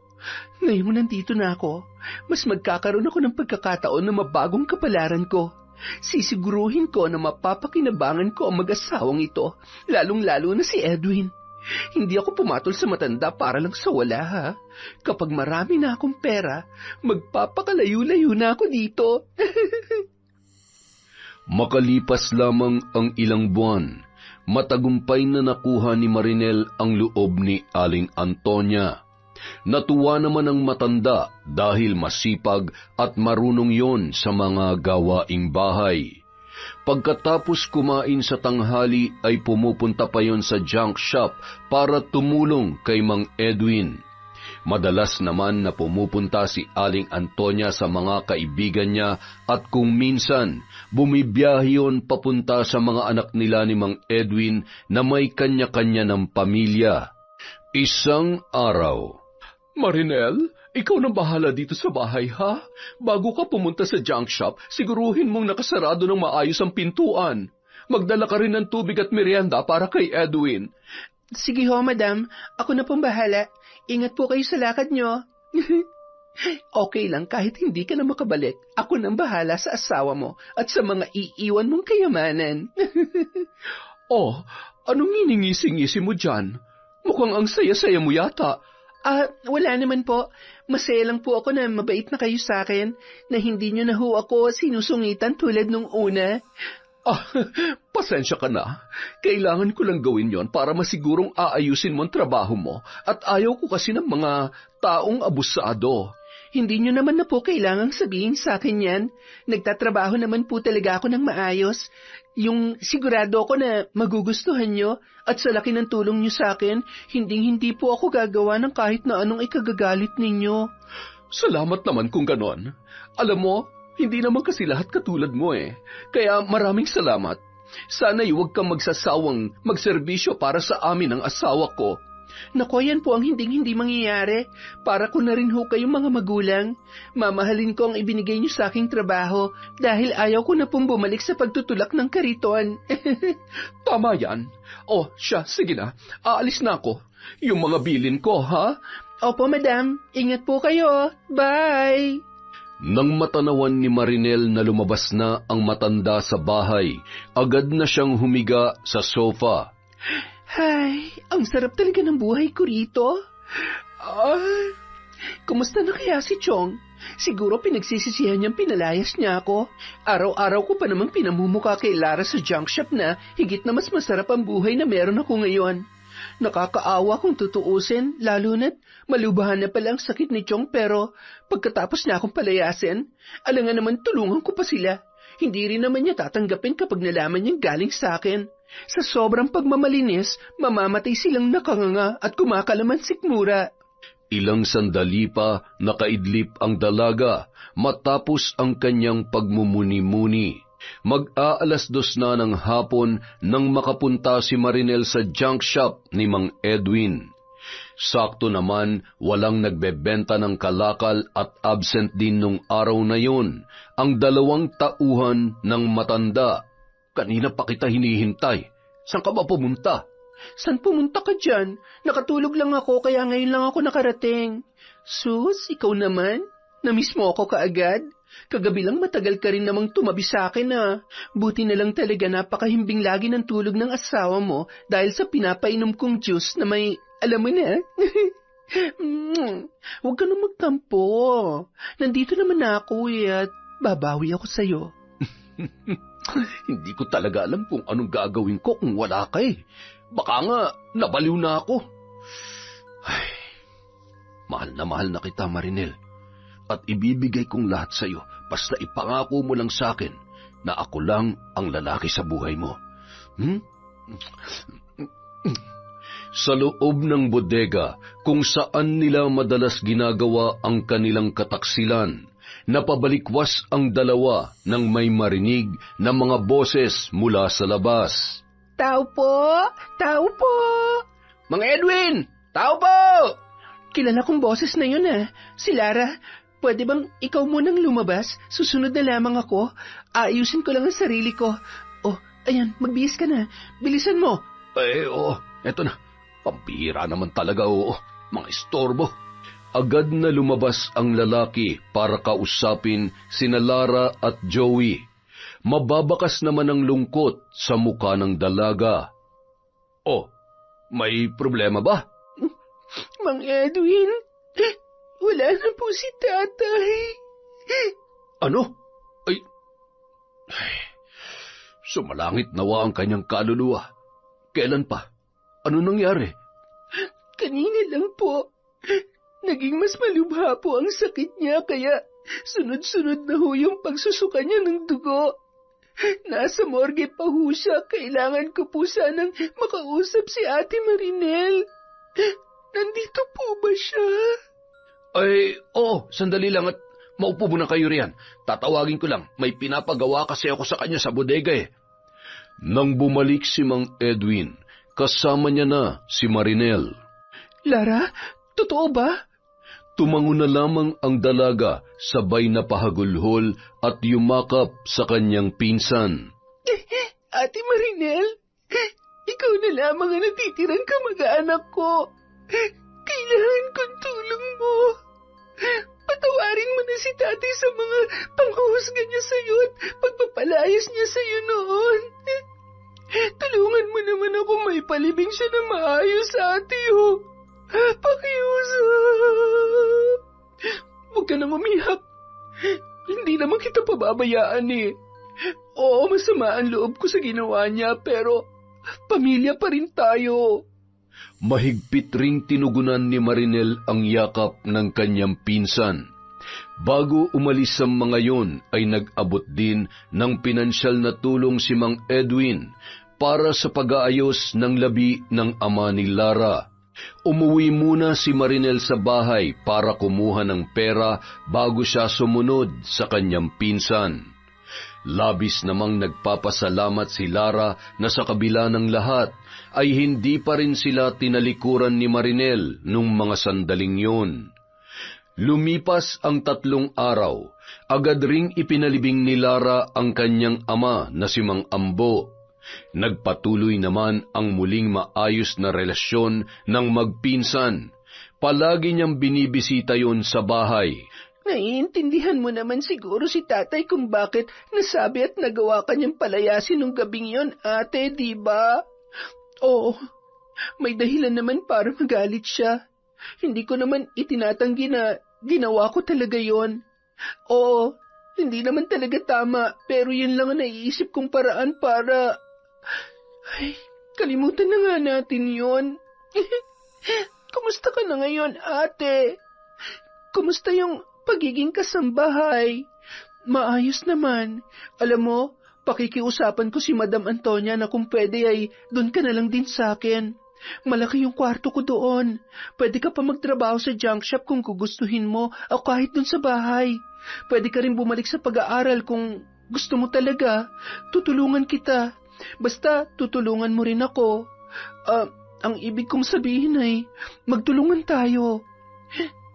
Ngayon nandito na ako, mas magkakaroon ako ng pagkakataon na mabagong kapalaran ko. Sisiguruhin ko na mapapakinabangan ko ang mag-asawang ito, lalong-lalo na si Edwin. Hindi ako pumatol sa matanda para lang sa wala, ha? Kapag marami na akong pera, magpapakalayo-layo na ako dito. Makalipas lamang ang ilang buwan, matagumpay na nakuha ni Marinel ang loob ni Aling Antonia. Natuwa naman ang matanda dahil masipag at marunong yon sa mga gawaing bahay. Pagkatapos kumain sa tanghali ay pumupunta pa yon sa junk shop para tumulong kay Mang Edwin. Madalas naman na pumupunta si Aling Antonia sa mga kaibigan niya at kung minsan bumibiyahe yon papunta sa mga anak nila ni Mang Edwin na may kanya-kanya ng pamilya. Isang araw, Marinel, ikaw nang bahala dito sa bahay, ha? Bago ka pumunta sa junk shop, siguruhin mong nakasarado ng maayos ang pintuan. Magdala ka rin ng tubig at merienda para kay Edwin. Sige ho, madam. Ako na pong bahala. Ingat po kayo sa lakad nyo. Okay lang kahit hindi ka na makabalik. Ako nang bahala sa asawa mo at sa mga iiwan mong kayamanan. Oh, anong iningisi-ngisi mo dyan? Mukhang ang saya-saya mo yata. Wala naman po. Masaya lang po ako na mabait na kayo sa akin, na hindi nyo na ho ako sinusungitan tulad nung una. Pasensya ka na. Kailangan ko lang gawin yon para masigurong aayusin mo ang trabaho mo at ayaw ko kasi ng mga taong abusado. Hindi nyo naman na po kailangang sabihin sa akin yan. Nagtatrabaho naman po talaga ako ng maayos. Yung sigurado ako na magugustuhan nyo at sa laki ng tulong nyo sa akin, hindi po ako gagawa ng kahit na anong ikagagalit ninyo. Salamat naman kung ganon. Alam mo, hindi naman kasi lahat katulad mo eh. Kaya maraming salamat. Sana'y huwag kang magsasawang magserbisyo para sa amin ang asawa ko. Naku, yan po ang hindi mangyayari. Para ko na rin ho kayong mga magulang. Mamahalin ko ang ibinigay niyo sa aking trabaho dahil ayaw ko na pong bumalik sa pagtutulak ng kariton. Tama yan. Siya, sige na. Aalis na ako. Yung mga bilin ko, ha? Opo, madam. Ingat po kayo. Bye! Nang matanawan ni Marinel na lumabas na ang matanda sa bahay, agad na siyang humiga sa sofa. Ay, ang sarap talaga ng buhay ko rito. Kumusta na kaya si Chong? Siguro pinagsisisihan niyang pinalayas niya ako. Araw-araw ko pa namang pinamumuka kay Lara sa junk shop na higit na mas masarap ang buhay na meron ako ngayon. Nakakaawa kung tutuusin, lalo na't malubahan na pala ang sakit ni Chong, pero pagkatapos niya akong palayasin, alangan naman tulungan ko pa sila. Hindi rin naman niya tatanggapin kapag nalaman niyang galing sa akin. Sa sobrang pagmamalinis, mamamatay silang nakanganga at kumakalaman sikmura. Ilang sandali pa nakaidlip ang dalaga matapos ang kanyang pagmumuni-muni. Mag-aalas 2 na ng hapon nang makapunta si Marinel sa junk shop ni Mang Edwin. Sakto naman walang nagbebenta ng kalakal at absent din nung araw na yon ang 2 tauhan ng matanda. Kanina pa kita hinihintay. Saan ka ba pumunta? Saan pumunta ka dyan? Nakatulog lang ako kaya ngayon lang ako nakarating. Sus, ikaw naman? Namiss mo ako kaagad? Kagabi lang matagal ka rin namang tumabi sa akin Buti na lang talaga napakahimbing lagi ng tulog ng asawa mo dahil sa pinapainom kong juice na may, alam mo na. Huwag ka na magtampo. Nandito naman ako at babawi ako sa'yo. Hindi ko talaga alam kung anong gagawin ko kung wala ka eh. Baka nga, nabaliw na ako. Ay, mahal na kita, Marinel. At ibibigay kong lahat sa iyo, basta ipangako mo lang sa akin na ako lang ang lalaki sa buhay mo. Sa loob ng bodega, kung saan nila madalas ginagawa ang kanilang kataksilan, napabalikwas ang dalawa nang may marinig na mga boses mula sa labas. Tao po! Tao po! Mang Edwin! Tao po! Kilala kong boses na yun Si Lara. Pwede bang ikaw munang lumabas? Susunod na lamang ako. Aayusin ko lang ang sarili ko. Ayan, magbihis ka na. Bilisan mo. Eto na. Pampihira naman talaga, Mga istorbo. Agad na lumabas ang lalaki para kausapin sina Lara at Joey. Mababakas naman ang lungkot sa mukha ng dalaga. May problema ba? Mang Edwin, wala na po si tatay. Ano? Ay, sumalangit nawa ang kanyang kaluluwa. Kailan pa? Ano nangyari? Kanina lang po. Naging mas malubha po ang sakit niya kaya sunod-sunod na ho yung pagsusuka niya ng dugo. Nasa morgue pa ho siya. Kailangan ko po sanang makausap si Ate Marinel. Nandito po ba siya? Sandali lang at maupo muna kayo riyan. Tatawagin ko lang. May pinapagawa kasi ako sa kanya sa bodega eh. Nang bumalik si Mang Edwin, kasama niya na si Marinel. Lara, totoo ba? Tumango na lamang ang dalaga, sabay na pahagulhol at yumakap sa kanyang pinsan. Ate Marinel, ikaw na lamang ang natitirang kamag-anak ko. Kailangan kong tulong mo. Patawarin mo na si tatay sa mga panghuhusga niya sa'yo at pagpapalayas niya sa'yo noon. Tulungan mo naman ako may Ipalibing siya na maayos, ate, ho. Pakiusap. Huwag ka nang umiyak. Hindi naman kita pababayaan eh. Oo, masama ang loob ko sa ginawa niya, pero pamilya pa rin tayo. Mahigpit ring tinugunan ni Marinel ang yakap ng kanyang pinsan. Bago umalis sa mga yon ay nag-abot din ng pinansyal na tulong si Mang Edwin para sa pag-aayos ng labi ng ama ni Lara. Umuwi muna si Marinel sa bahay para kumuha ng pera bago siya sumunod sa kanyang pinsan. Labis namang nagpapasalamat si Lara na sa kabila ng lahat ay hindi pa rin sila tinalikuran ni Marinel nung mga sandaling yun. Lumipas ang 3 araw, agad ring ipinalibing ni Lara ang kanyang ama na si Mang Ambo. Nagpatuloy naman ang muling maayos na relasyon ng magpinsan. Palagi niyang binibisita yon sa bahay. Naiintindihan mo naman siguro si tatay kung bakit nasabi at nagawa kanyang palayasin nung gabing yon, ate, di ba? Oo, may dahilan naman para magalit siya. Hindi ko naman itinatanggi na ginawa ko talaga yon. Oo, hindi naman talaga tama, pero yun lang ang naiisip kong paraan para... Ay, kalimutan na nga natin yon. Kumusta ka na ngayon, ate? Kumusta yung pagiging kasambahay? Maayos naman. Alam mo, pakikiusapan ko si Madam Antonia na kung pwede ay doon ka na lang din sa akin. Malaki yung kwarto ko doon. Pwede ka pa magtrabaho sa junk shop kung gugustuhin mo o kahit doon sa bahay. Pwede ka rin bumalik sa pag-aaral kung gusto mo talaga. Tutulungan kita. Basta tutulungan mo rin ako. Ang ibig kong sabihin ay magtulungan tayo.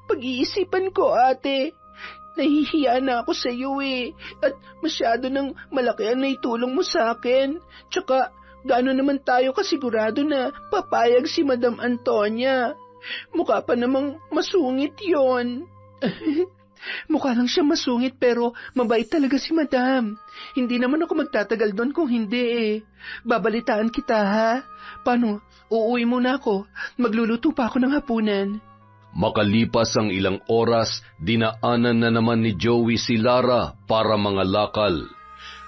Pag-iisipan ko, ate. Nahihiya na ako sa iyo eh. At masyado nang malaki ang naitulong mo sa akin. Tsaka, gaano naman tayo kasigurado na papayag si Madam Antonia? Mukha pa namang masungit yon. Mukha lang siya masungit pero mabait talaga si Madam. Hindi naman ako magtatagal doon kung hindi eh. Babalitaan kita ha. Paano? Uuwi muna ako. Magluluto pa ako ng hapunan. Makalipas ang ilang oras, dinaanan na naman ni Joey si Lara para mga lakal.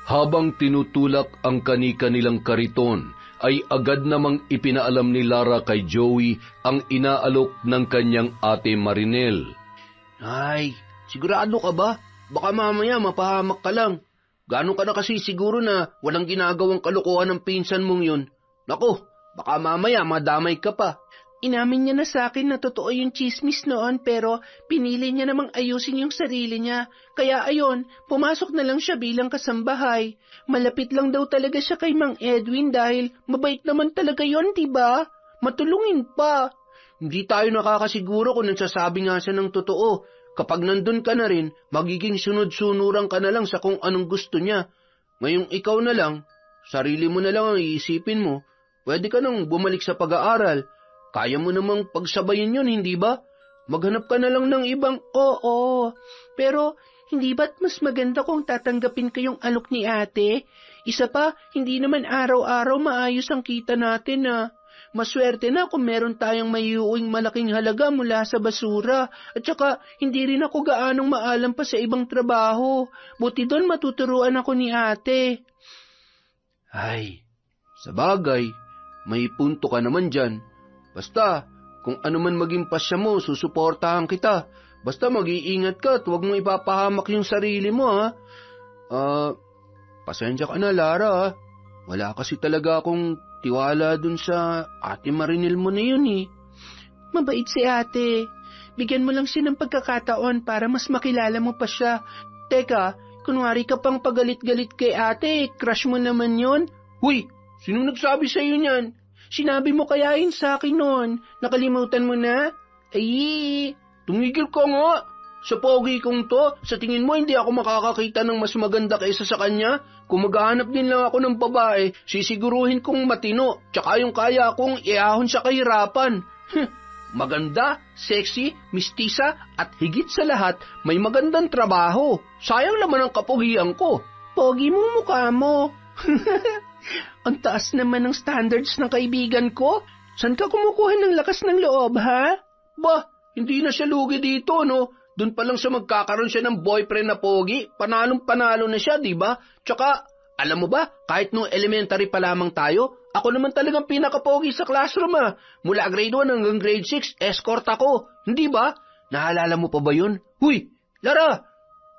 Habang tinutulak ang kani-kanilang kariton, ay agad namang ipinaalam ni Lara kay Joey ang inaalok ng kanyang ate Marinel. Ay, sigurado ka ba? Baka mamaya mapahamak ka lang. Gaano ka na kasi siguro na walang ginagawang kalokohan ng pinsan mong yun? Naku, baka mamaya madamay ka pa. Inamin niya na sa akin na totoo yung chismis noon pero pinili niya namang ayusin yung sarili niya. Kaya ayon, pumasok na lang siya bilang kasambahay. Malapit lang daw talaga siya kay Mang Edwin dahil mabait naman talaga yon, diba? Matulungin pa. Hindi tayo nakakasiguro kung nagsasabi nga siya ng totoo. Kapag nandun ka na rin, magiging sunod-sunuran ka na lang sa kung anong gusto niya. Ngayong ikaw na lang, sarili mo na lang ang iisipin mo. Pwede ka nang bumalik sa pag-aaral. Kaya mo namang pagsabayin yun, hindi ba? Maghanap ka na lang ng ibang... Oo, pero hindi ba't mas maganda kung tatanggapin ko yung alok ni ate? Isa pa, hindi naman araw-araw maayos ang kita natin na. Maswerte na kung meron tayong mayuuing malaking halaga mula sa basura. At saka, hindi rin ako gaanong maalam pa sa ibang trabaho. Buti doon matuturuan ako ni ate. Ay, sa bagay, may punto ka naman dyan. Basta, kung ano man maging pasya mo, susuportahan kita. Basta mag-iingat ka at huwag mong ipapahamak yung sarili mo, ha? Pasensya ka na, Lara, ha? Wala kasi talaga akong tiwala dun sa ate Marinel mo na yun, eh. Mabait si ate. Bigyan mo lang siya ng pagkakataon para mas makilala mo pa siya. Teka, kunwari ka pang pagalit-galit kay ate, crush mo naman yon. Huy, sinong nagsabi sa'yo niyan? Sinabi mo kaya yun sa akin noon. Nakalimutan mo na? Ay, tumigil ka nga. Sa pogi kong to, sa tingin mo hindi ako makakakita ng mas maganda kaysa sa kanya? Kung maghahanap din lang ako ng babae, sisiguruhin kong matino, tsaka yung kaya kong iahon sa kahirapan. Maganda, sexy, mistisa, at higit sa lahat, may magandang trabaho. Sayang naman ang kapugian ko. Pogi mong mukha mo. Ang taas naman ng standards ng kaibigan ko. Saan ka kumukuha ng lakas ng loob, ha? Bah, hindi na siya lugi dito, no? Doon pa lang siya magkakaroon siya ng boyfriend na pogi, panalong-panalo na siya, di ba? Tsaka, alam mo ba, kahit nung elementary pa lamang tayo, ako naman talagang pinaka-pogi sa classroom, ah. Mula grade 1 hanggang grade 6, escort ako. Hindi ba? Naalala mo pa ba yun? Huy, Lara!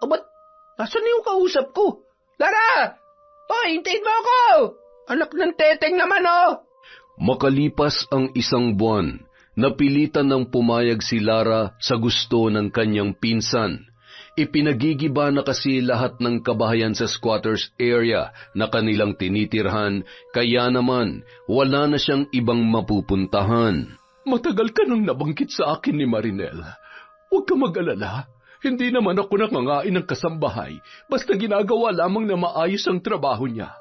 Ba't, nasan na yung kausap ko? Lara! Hoy, hintayin mo ako! Anak ng teteng naman, oh! Makalipas ang isang buwan, napilitan ng pumayag si Lara sa gusto ng kanyang pinsan. Ipinagigiba na kasi lahat ng kabahayan sa squatters area na kanilang tinitirhan, kaya naman wala na siyang ibang mapupuntahan. Matagal ka nang nabanggit sa akin ni Marinel. Huwag ka mag-alala. Hindi naman ako nangangain ng kasambahay, basta ginagawa lamang na maayos ang trabaho niya.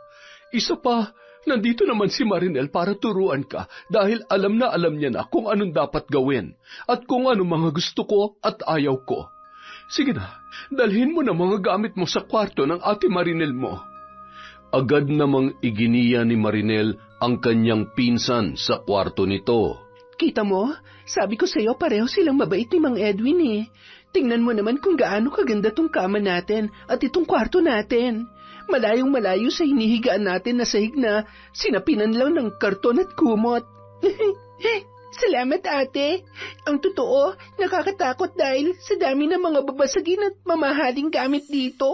Isa pa, nandito naman si Marinel para turuan ka dahil alam niya na kung anong dapat gawin at kung ano mga gusto ko at ayaw ko. Sige na, dalhin mo na mga gamit mo sa kwarto ng ate Marinel mo. Agad namang iginiya ni Marinel ang kanyang pinsan sa kwarto nito. Kita mo, sabi ko sa'yo pareho silang mabait ni Mang Edwin eh. Tingnan mo naman kung gaano kaganda tong kama natin at itong kwarto natin. Malayong malayo sa hinihigaan natin na sahig na sinapinan lang ng karton at kumot. Salamat ate. Ang totoo, nakakatakot dahil sa dami ng mga babasagin at mamahaling gamit dito.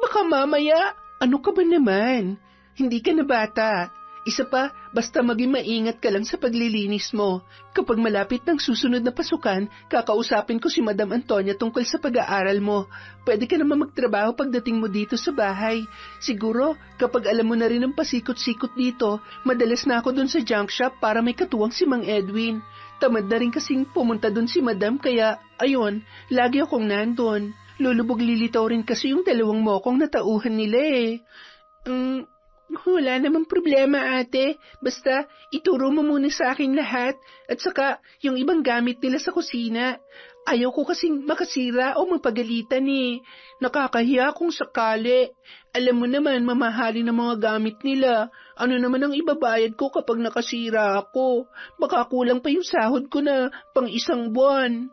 Baka mamaya, ano ka ba naman? Hindi ka na bata. Isa pa, basta maging maingat ka lang sa paglilinis mo. Kapag malapit ng susunod na pasukan, kakausapin ko si Madam Antonia tungkol sa pag-aaral mo. Pwede ka naman magtrabaho pagdating mo dito sa bahay. Siguro, kapag alam mo na rin ang pasikot-sikot dito, madalas na ako dun sa junk shop para may katuwang si Mang Edwin. Tamad na rin kasing pumunta dun si Madam kaya, ayun, lagi akong nandun. Lulubog lilitaw rin kasi yung dalawang mokong na tauhan nila eh. Wala namang problema ate. Basta ituro mo muna sa akin lahat at saka yung ibang gamit nila sa kusina. Ayaw ko kasing makasira o mapagalitan eh. Nakakahiya kung sakali. Alam mo naman mamahalin ng mga gamit nila. Ano naman ang ibabayad ko kapag nakasira ako? Baka kulang pa yung sahod ko na pang isang buwan.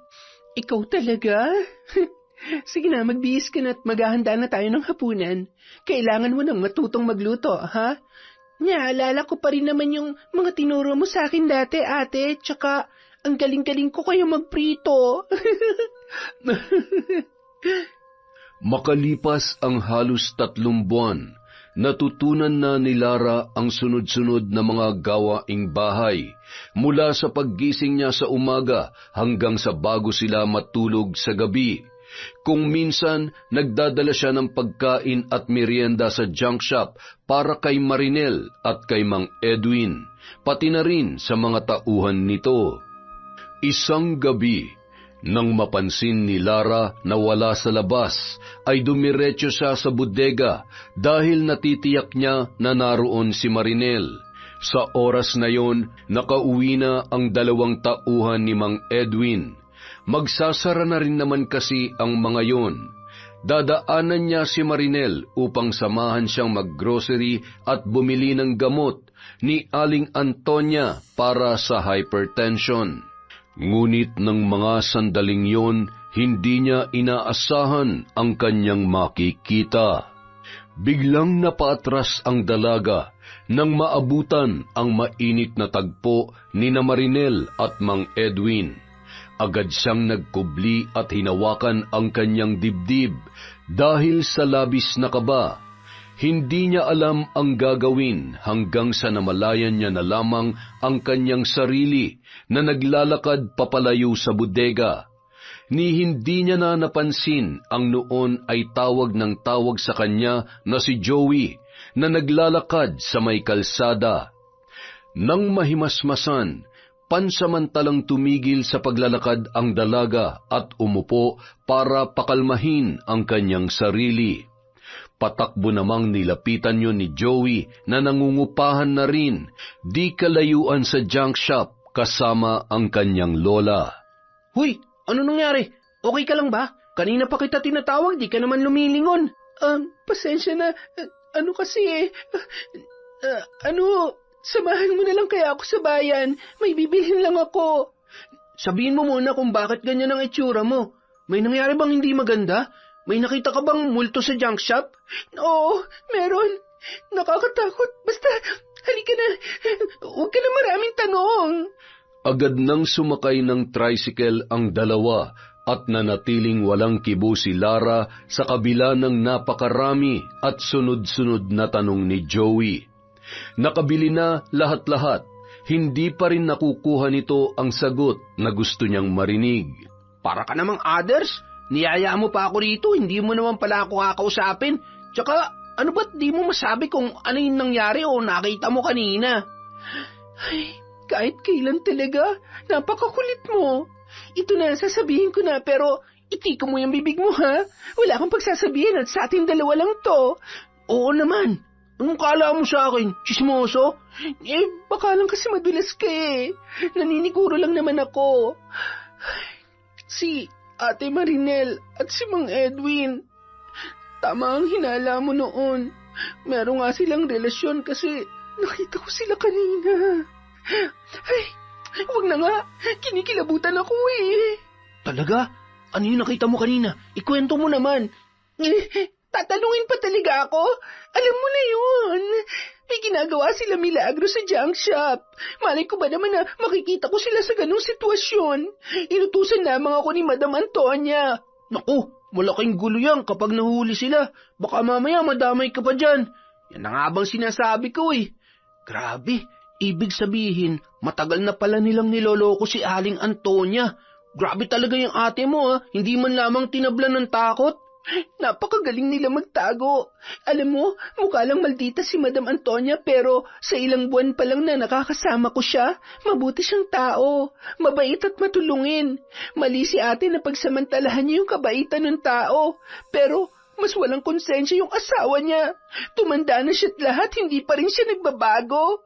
Ikaw talaga? Sige na, magbihis ka na at maghahanda na tayo ng hapunan. Kailangan mo nang matutong magluto, ha? Naalala ko pa rin naman yung mga tinuro mo sa akin dati, ate. Tsaka, ang galing-galing ko kayo magprito. Makalipas ang halos 3 buwan, natutunan na ni Lara ang sunod-sunod na mga gawaing bahay, mula sa paggising niya sa umaga hanggang sa bago sila matulog sa gabi. Kung minsan, nagdadala siya ng pagkain at merienda sa junk shop para kay Marinel at kay Mang Edwin, pati na rin sa mga tauhan nito. Isang gabi, nang mapansin ni Lara na wala sa labas, ay dumiretso siya sa bodega dahil natitiyak niya na naroon si Marinel. Sa oras na yon, nakauwi na ang 2 tauhan ni Mang Edwin. Magsasara na rin naman kasi ang mga yon. Dadaanan niya si Marinel upang samahan siyang maggrocery at bumili ng gamot ni Aling Antonia para sa hypertension. Ngunit ng mga sandaling yon, hindi niya inaasahan ang kanyang makikita. Biglang napaatras ang dalaga nang maabutan ang mainit na tagpo ni na Marinel at Mang Edwin. Agad siyang nagkubli at hinawakan ang kanyang dibdib dahil sa labis na kaba. Hindi niya alam ang gagawin hanggang sa namalayan niya na lamang ang kanyang sarili na naglalakad papalayo sa bodega. Ni hindi niya na napansin ang noon ay tawag ng tawag sa kanya na si Joey na naglalakad sa may kalsada. Nang mahimasmasan, pansamantalang tumigil sa paglalakad ang dalaga at umupo para pakalmahin ang kanyang sarili. Patakbo namang nilapitan yun ni Joey na nangungupahan na rin, di kalayuan sa junk shop kasama ang kanyang lola. Huy, ano nangyari? Okay ka lang ba? Kanina pa kita tinatawag, di ka naman lumilingon. Pasensya na, ano kasi Samahan mo na lang kaya ako sa bayan. May bibilhin lang ako. Sabihin mo muna kung bakit ganyan ang itsura mo. May nangyari bang hindi maganda? May nakita ka bang multo sa junk shop? Oo, meron. Nakakatakot. Basta, halika na. Huwag ka na maraming tanong. Agad nang sumakay ng tricycle ang dalawa at nanatiling walang kibo si Lara sa kabila ng napakarami at sunod-sunod na tanong ni Joey. Nakabili na lahat-lahat, hindi pa rin nakukuha nito ang sagot na gusto niyang marinig. Para ka namang others, niyaya mo pa ako rito, hindi mo naman pala ako kakausapin. Tsaka, ano ba't di mo masabi kung ano yung nangyari o nakita mo kanina? Ay, kahit kailan talaga, napakakulit mo. Ito na, sasabihin ko na, pero itika mo yung bibig mo, ha? Wala kang pagsasabihin at sa ating dalawa lang to. Oo naman. Anong kala mo sa akin? Chismoso? Baka lang kasi madulas ka eh. Naniniguro lang naman ako. Si Ate Marinel at si Mang Edwin. Tama ang hinala mo noon. Meron nga silang relasyon kasi nakita ko sila kanina. Ay, huwag na nga. Kinikilabutan ako eh. Talaga? Ano yung nakita mo kanina? Ikwento mo naman. Tatanungin pa talaga ako? Alam mo na yun. May ginagawa sila milagro sa junk shop. Malay ko ba naman na makikita ko sila sa ganung sitwasyon? Inutusan lamang ako ni Madam Antonia. Naku, malaking gulo yan kapag nahuli sila. Baka mamaya madamay ka pa dyan. Yan ang nga bang sinasabi ko eh. Grabe, ibig sabihin, matagal na pala nilang niloloko si Aling Antonia. Grabe talaga yung ate mo ha, hindi man lamang tinablan ng takot. Napakagaling nila magtago. Alam mo, mukha lang maldita si Madam Antonia pero sa ilang buwan pa lang na nakakasama ko siya, mabuti siyang tao, mabait at matulungin. Mali si ate na pagsamantalahan niya yung kabaitan ng tao, pero mas walang konsensya yung asawa niya. Tumanda na siya't lahat, hindi pa rin siya nagbabago.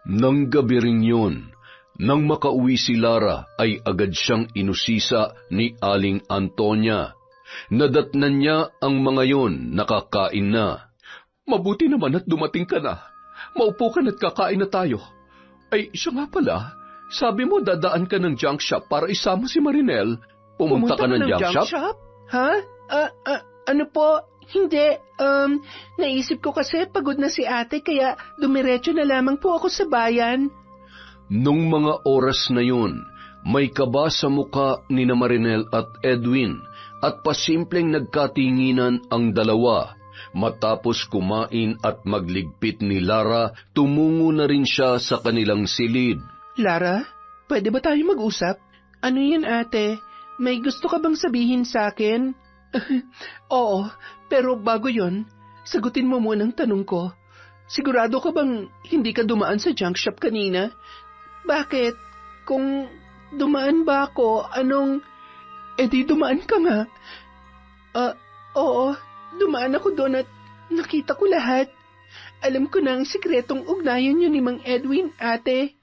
Nang gabi rin yun, nang makauwi si Lara ay agad siyang inusisa ni Aling Antonia. Nadatnan niya ang mga yon, nakakain na. Mabuti naman at dumating ka na. Maupo ka na't kakain na tayo. Ay, siya nga pala, sabi mo dadaan ka ng junk shop para isama si Marinel. Pumunta ka ng junk shop? Ha? Ano po? Hindi. Naisip ko kasi pagod na si ate kaya dumiretso na lamang po ako sa bayan. Nung mga oras na yun, may kaba sa muka ni na Marinel at Edwin at pasimpleng nagkatinginan ang dalawa. Matapos kumain at magligpit ni Lara, tumungo na rin siya sa kanilang silid. Lara, pwede ba tayo mag-usap? Ano yun ate? May gusto ka bang sabihin sa akin? Oo, pero bago yon, sagutin mo muna ang tanong ko. Sigurado ka bang hindi ka dumaan sa junk shop kanina? Bakit? Kung dumaan ba ako, di dumaan ka nga. Oo, dumaan ako doon at nakita ko lahat. Alam ko na ang sikretong ugnayan niyo ni Mang Edwin, ate.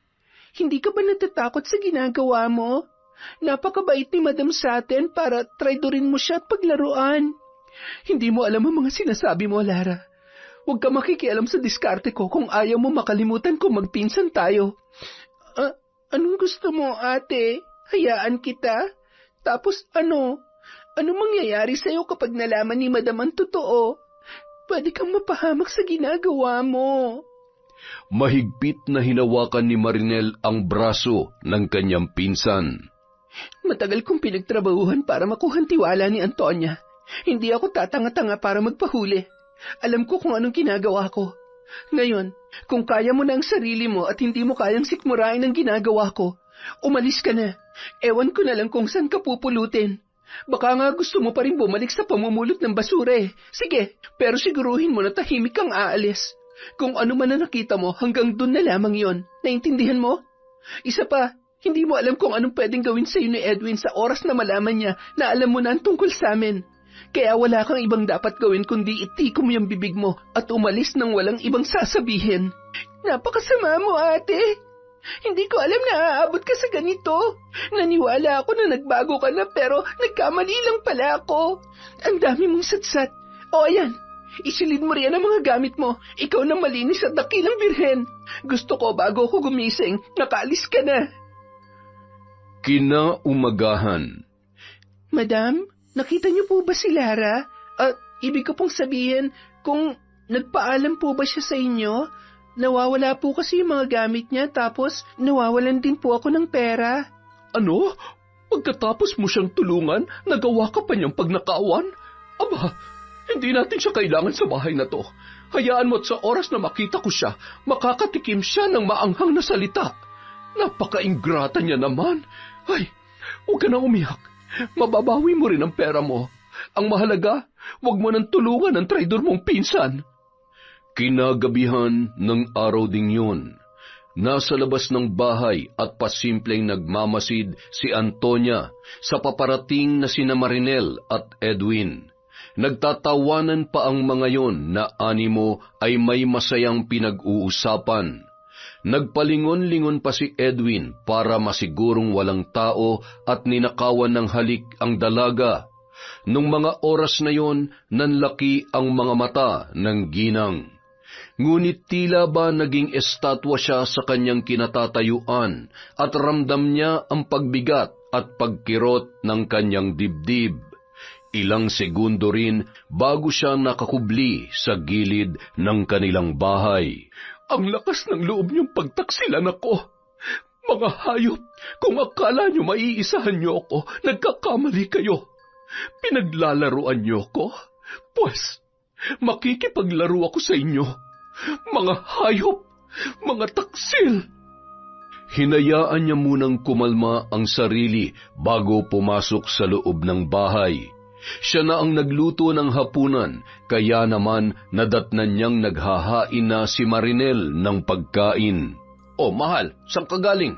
Hindi ka ba natatakot sa ginagawa mo? Napakabait ni Madam sa atin para traidorin mo siya at paglaruan. Hindi mo alam ang mga sinasabi mo, Lara. Huwag ka makikialam sa diskarte ko kung ayaw mo makalimutan kung magpinsan tayo. Anong gusto mo, ate? Hayaan kita? Tapos ano? Ano mangyayari sa'yo kapag nalaman ni Madam ang totoo? Pwede kang mapahamak sa ginagawa mo. Mahigpit na hinawakan ni Marinel ang braso ng kanyang pinsan. Matagal kong pinagtrabahuhan para makuhang tiwala ni Antonia. Hindi ako tatanga-tanga para magpahuli. Alam ko kung anong ginagawa ko. Ngayon, kung kaya mo na ang sarili mo at hindi mo kayang sikmurain ang ginagawa ko, umalis ka na. Ewan ko na lang kung saan ka pupulutin. Baka nga gusto mo pa rin bumalik sa pamumulot ng basura eh. Sige, pero siguruhin mo na tahimik kang aalis. Kung ano man na nakita mo, hanggang dun na lamang yon. Naintindihan mo? Isa pa, hindi mo alam kung anong pwedeng gawin sa'yo ni Edwin sa oras na malaman niya na alam mo na ang tungkol sa amin. Kaya wala kang ibang dapat gawin kundi itiko mo yung bibig mo at umalis nang walang ibang sasabihin. Napakasama mo, ate. Hindi ko alam na aabot ka sa ganito. Naniwala ako na nagbago ka na pero nagkamali lang pala ako. Ang dami mong satsat. O ayan, Isilid mo riyan ang mga gamit mo. Ikaw na malinis at dakilang birhen. Gusto ko bago ako gumising, nakaalis ka na. Kinaumagahan. Madam, nakita niyo po ba si Lara? Ibig ko pong sabihin, kung nagpaalam po ba siya sa inyo? Nawawala po kasi yung mga gamit niya, tapos nawawalan din po ako ng pera. Ano? Pagkatapos mo siyang tulungan, nagawa ka pa niyang pagnakawan? Aba, hindi natin siya kailangan sa bahay na to. Hayaan mo't sa oras na makita ko siya, makakatikim siya ng maanghang na salita. Napaka-ingrata niya naman. Ay, huwag ka na umiyak. Mababawi mo rin ang pera mo. Ang mahalaga, huwag mo nang tulungan ang traidor mong pinsan. Kinagabihan ng araw ding yun, nasa labas ng bahay at pasimpleng nagmamasid si Antonia sa paparating na sina Marinel at Edwin. Nagtatawanan pa ang mga yon na animo ay may masayang pinag-uusapan. Nagpalingon-lingon pa si Edwin para masigurong walang tao at ninakawan ng halik ang dalaga. Nung mga oras na yon, nanlaki ang mga mata ng ginang. Ngunit tila ba naging estatwa siya sa kanyang kinatatayuan at ramdam niya ang pagbigat at pagkirot ng kanyang dibdib. Ilang segundo rin bago siya nakakubli sa gilid ng kanilang bahay. Ang lakas ng loob niyong pagtaksilan ako. Mga hayop, kung akala niyo maiisahan niyo ako, nagkakamali kayo. Pinaglalaruan niyo ko? Pues, makikipaglaro ako sa inyo. Mga hayop, mga taksil. Hinayaan niya munang kumalma ang sarili bago pumasok sa loob ng bahay. Siya na ang nagluto ng hapunan, kaya naman nadatnan niyang naghahain na si Marinel ng pagkain. "O mahal, saan ka galing?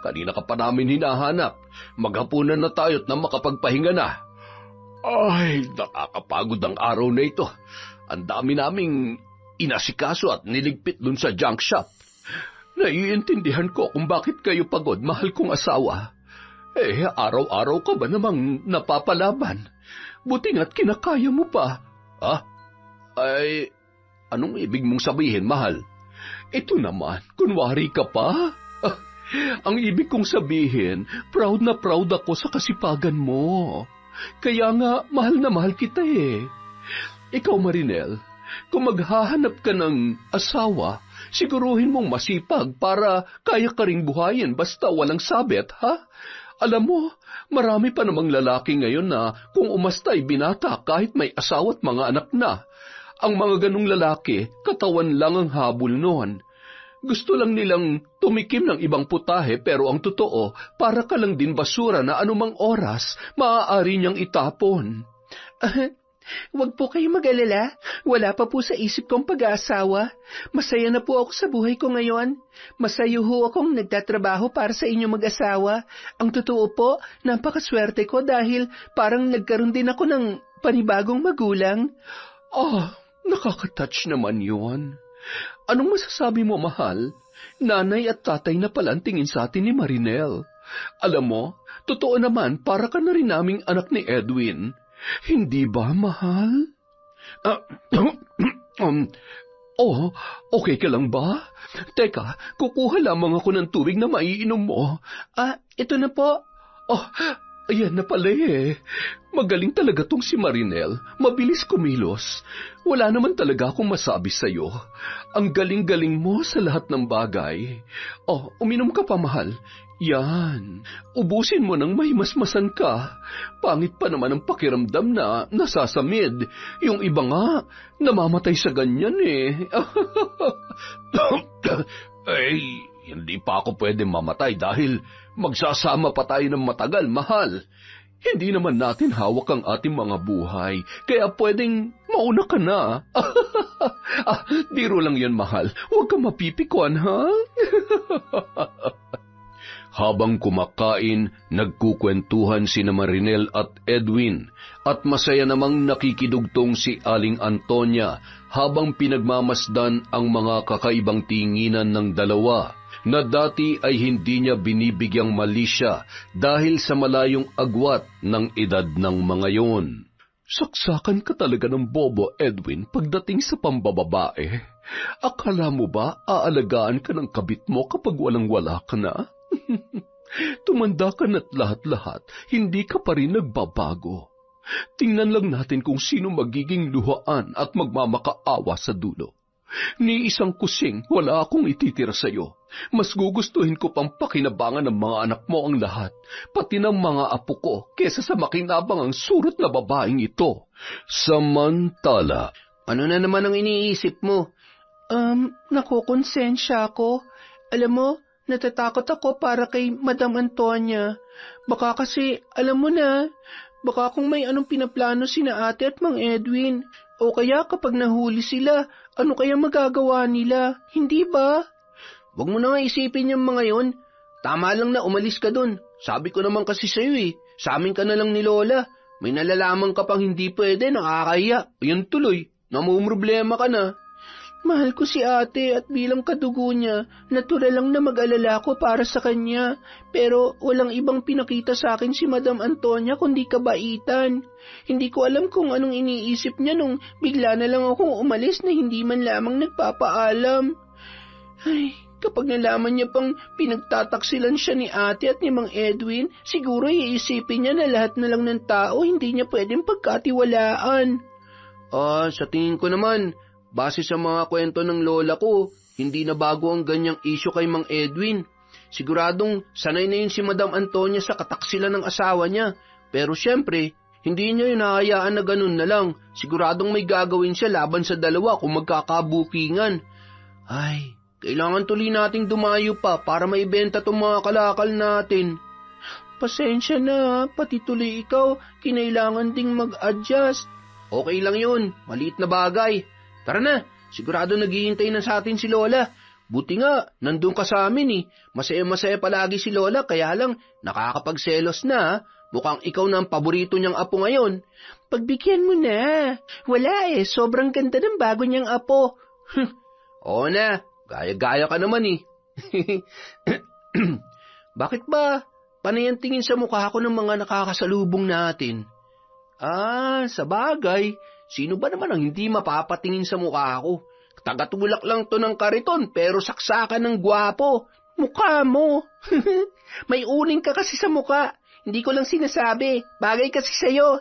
Kanina ka pa namin hinahanap. Maghapunan na tayo't na makapagpahinga na." "Ay, nakakapagod ang araw na ito. Ang dami naming inasikaso at niligpit dun sa junk shop. Naiintindihan ko kung bakit kayo pagod, mahal kong asawa. Araw-araw ka ba namang napapalaban? Buti nga't kinakaya mo pa." Ay, anong ibig mong sabihin, mahal? Ito naman, kunwari ka pa. Ang ibig kong sabihin, proud na proud ako sa kasipagan mo. Kaya nga, mahal na mahal kita eh. Ikaw, Marinel, kung maghahanap ka ng asawa, siguruhin mong masipag para kaya ka ring buhayin basta walang sabit, ha? Alam mo, marami pa namang lalaki ngayon na kung umastay binata kahit may asawa at mga anak na. Ang mga ganong lalaki, katawan lang ang habol noon. Gusto lang nilang tumikim ng ibang putahe pero ang totoo, para ka lang din basura na anumang oras maaari niyang itapon. Huwag po kayong mag-alala. Wala pa po sa isip kong pag-aasawa. Masaya na po ako sa buhay ko ngayon. Masaya ho akong nagtatrabaho para sa inyo mag-asawa. Ang totoo po, napakaswerte ko dahil parang nagkaroon din ako ng panibagong magulang. Nakaka-touch naman yun. Anong masasabi mo, mahal? Nanay at tatay na pala ang tingin sa atin ni Marinel. Alam mo, totoo naman para ka na rin naming anak ni Edwin. Hindi ba, mahal? Okay ka lang ba? Teka, kukuha lamang ako ng tubig na maiinom mo. Ito na po. Ayan na pala eh. Magaling talaga tong si Marinel. Mabilis kumilos. Wala naman talaga akong masabi sa'yo. Ang galing-galing mo sa lahat ng bagay. Uminom ka pa, mahal. Yan. Ubusin mo nang may masmasan ka. Pangit pa naman ang pakiramdam na nasasamid. Yung iba nga, namamatay sa ganyan eh. Hindi pa ako pwede mamatay dahil magsasama pa tayo ng matagal, mahal. Hindi naman natin hawak ang ating mga buhay, kaya pwedeng mauna ka na. Biro lang yan, mahal. Huwag kang mapipikon, ha? Habang kumakain, nagkukwentuhan sina Marinel at Edwin at masaya namang nakikidugtong si Aling Antonia habang pinagmamasdan ang mga kakaibang tinginan ng dalawa na dati ay hindi niya binibigyang mali siya dahil sa malayong agwat ng edad ng mga yon. Saksakan ka talaga ng bobo, Edwin, pagdating sa pambababae. Akala mo ba aalagaan ka ng kabit mo kapag walang-wala ka na? Tumanda ka na't lahat-lahat, hindi ka pa rin nagbabago. Tingnan lang natin kung sino magiging luhaan at magmamakaawa sa dulo. Ni isang kusing, wala akong ititira sa'yo. Mas gugustuhin ko pang pakinabangan ng mga anak mo ang lahat, pati ng mga apo ko, kesa sa makinabang ang surot na babaeng ito. Samantala, Ano na naman ang iniisip mo? Nakukonsensya ako. Alam mo, natatakot ako para kay Madam Antonia. Baka kasi, alam mo na, baka kung may anong pinaplano sina ate at Mang Edwin. O kaya kapag nahuli sila, ano kaya magagawa nila? Hindi ba? Huwag mo na nga isipin yung mga yon. Tama lang na umalis ka dun. Sabi ko naman kasi sa'yo sa amin ka na lang ni Lola. May nalalaman ka pang hindi pwede, nakakahiya. Ayun tuloy, namumroblema ka na. Mahal ko si ate at bilang kadugo niya, natural lang na mag-alala ko para sa kanya. Pero walang ibang pinakita sa akin si Madam Antonia kundi kabaitan. Hindi ko alam kung anong iniisip niya nung bigla na lang akong umalis na hindi man lamang nagpapaalam. Ay, kapag nalaman niya pang pinagtataksilan siya ni ate at ni Mang Edwin, siguro iisipin niya na lahat na lang ng tao hindi niya pwedeng pagkatiwalaan. Sa tingin ko naman, base sa mga kwento ng lola ko, hindi na bago ang ganyang isyo kay Mang Edwin. Siguradong sanay na yun si Madam Antonia sa kataksilan ng asawa niya. Pero syempre, hindi niya yun nahayaan na ganun na lang. Siguradong may gagawin siya laban sa dalawa kung magkakabukingan. Ay, kailangan tuloy nating dumayo pa para maibenta tong mga kalakal natin. Pasensya na, pati tuloy ikaw, kinailangan ding mag-adjust. Okay lang yun, maliit na bagay. Tara na, sigurado naghihintay na sa atin si Lola. Buti nga, nandun ka sa amin Masaya-masaya palagi si Lola, kaya lang nakakapagselos na. Mukhang ikaw na ang paborito niyang apo ngayon. Pagbigyan mo na. Wala sobrang ganda ng bago niyang apo. Oo na, gaya-gaya ka naman Bakit ba panay ang tingin sa mukha ko ng mga nakakasalubong natin? Sa bagay. Sino ba naman ang hindi mapapatingin sa mukha ko? Tagatulak lang to ng kariton pero saksakan ng gwapo. Mukha mo. May uling ka kasi sa mukha. Hindi ko lang sinasabi. Bagay kasi sa'yo.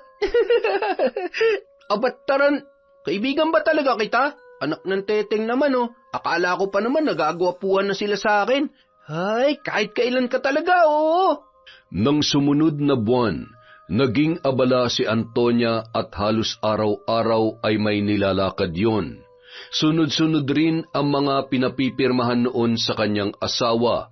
Abat taran, kaibigan ba talaga kita? Anak ng teteng naman Akala ko pa naman nagagwapuhan na sila sa akin. Ay, kahit kailan ka talaga Nang sumunod na buwan, naging abala si Antonia at halos araw-araw ay may nilalakad yon. Sunod-sunod rin ang mga pinapipirmahan noon sa kanyang asawa.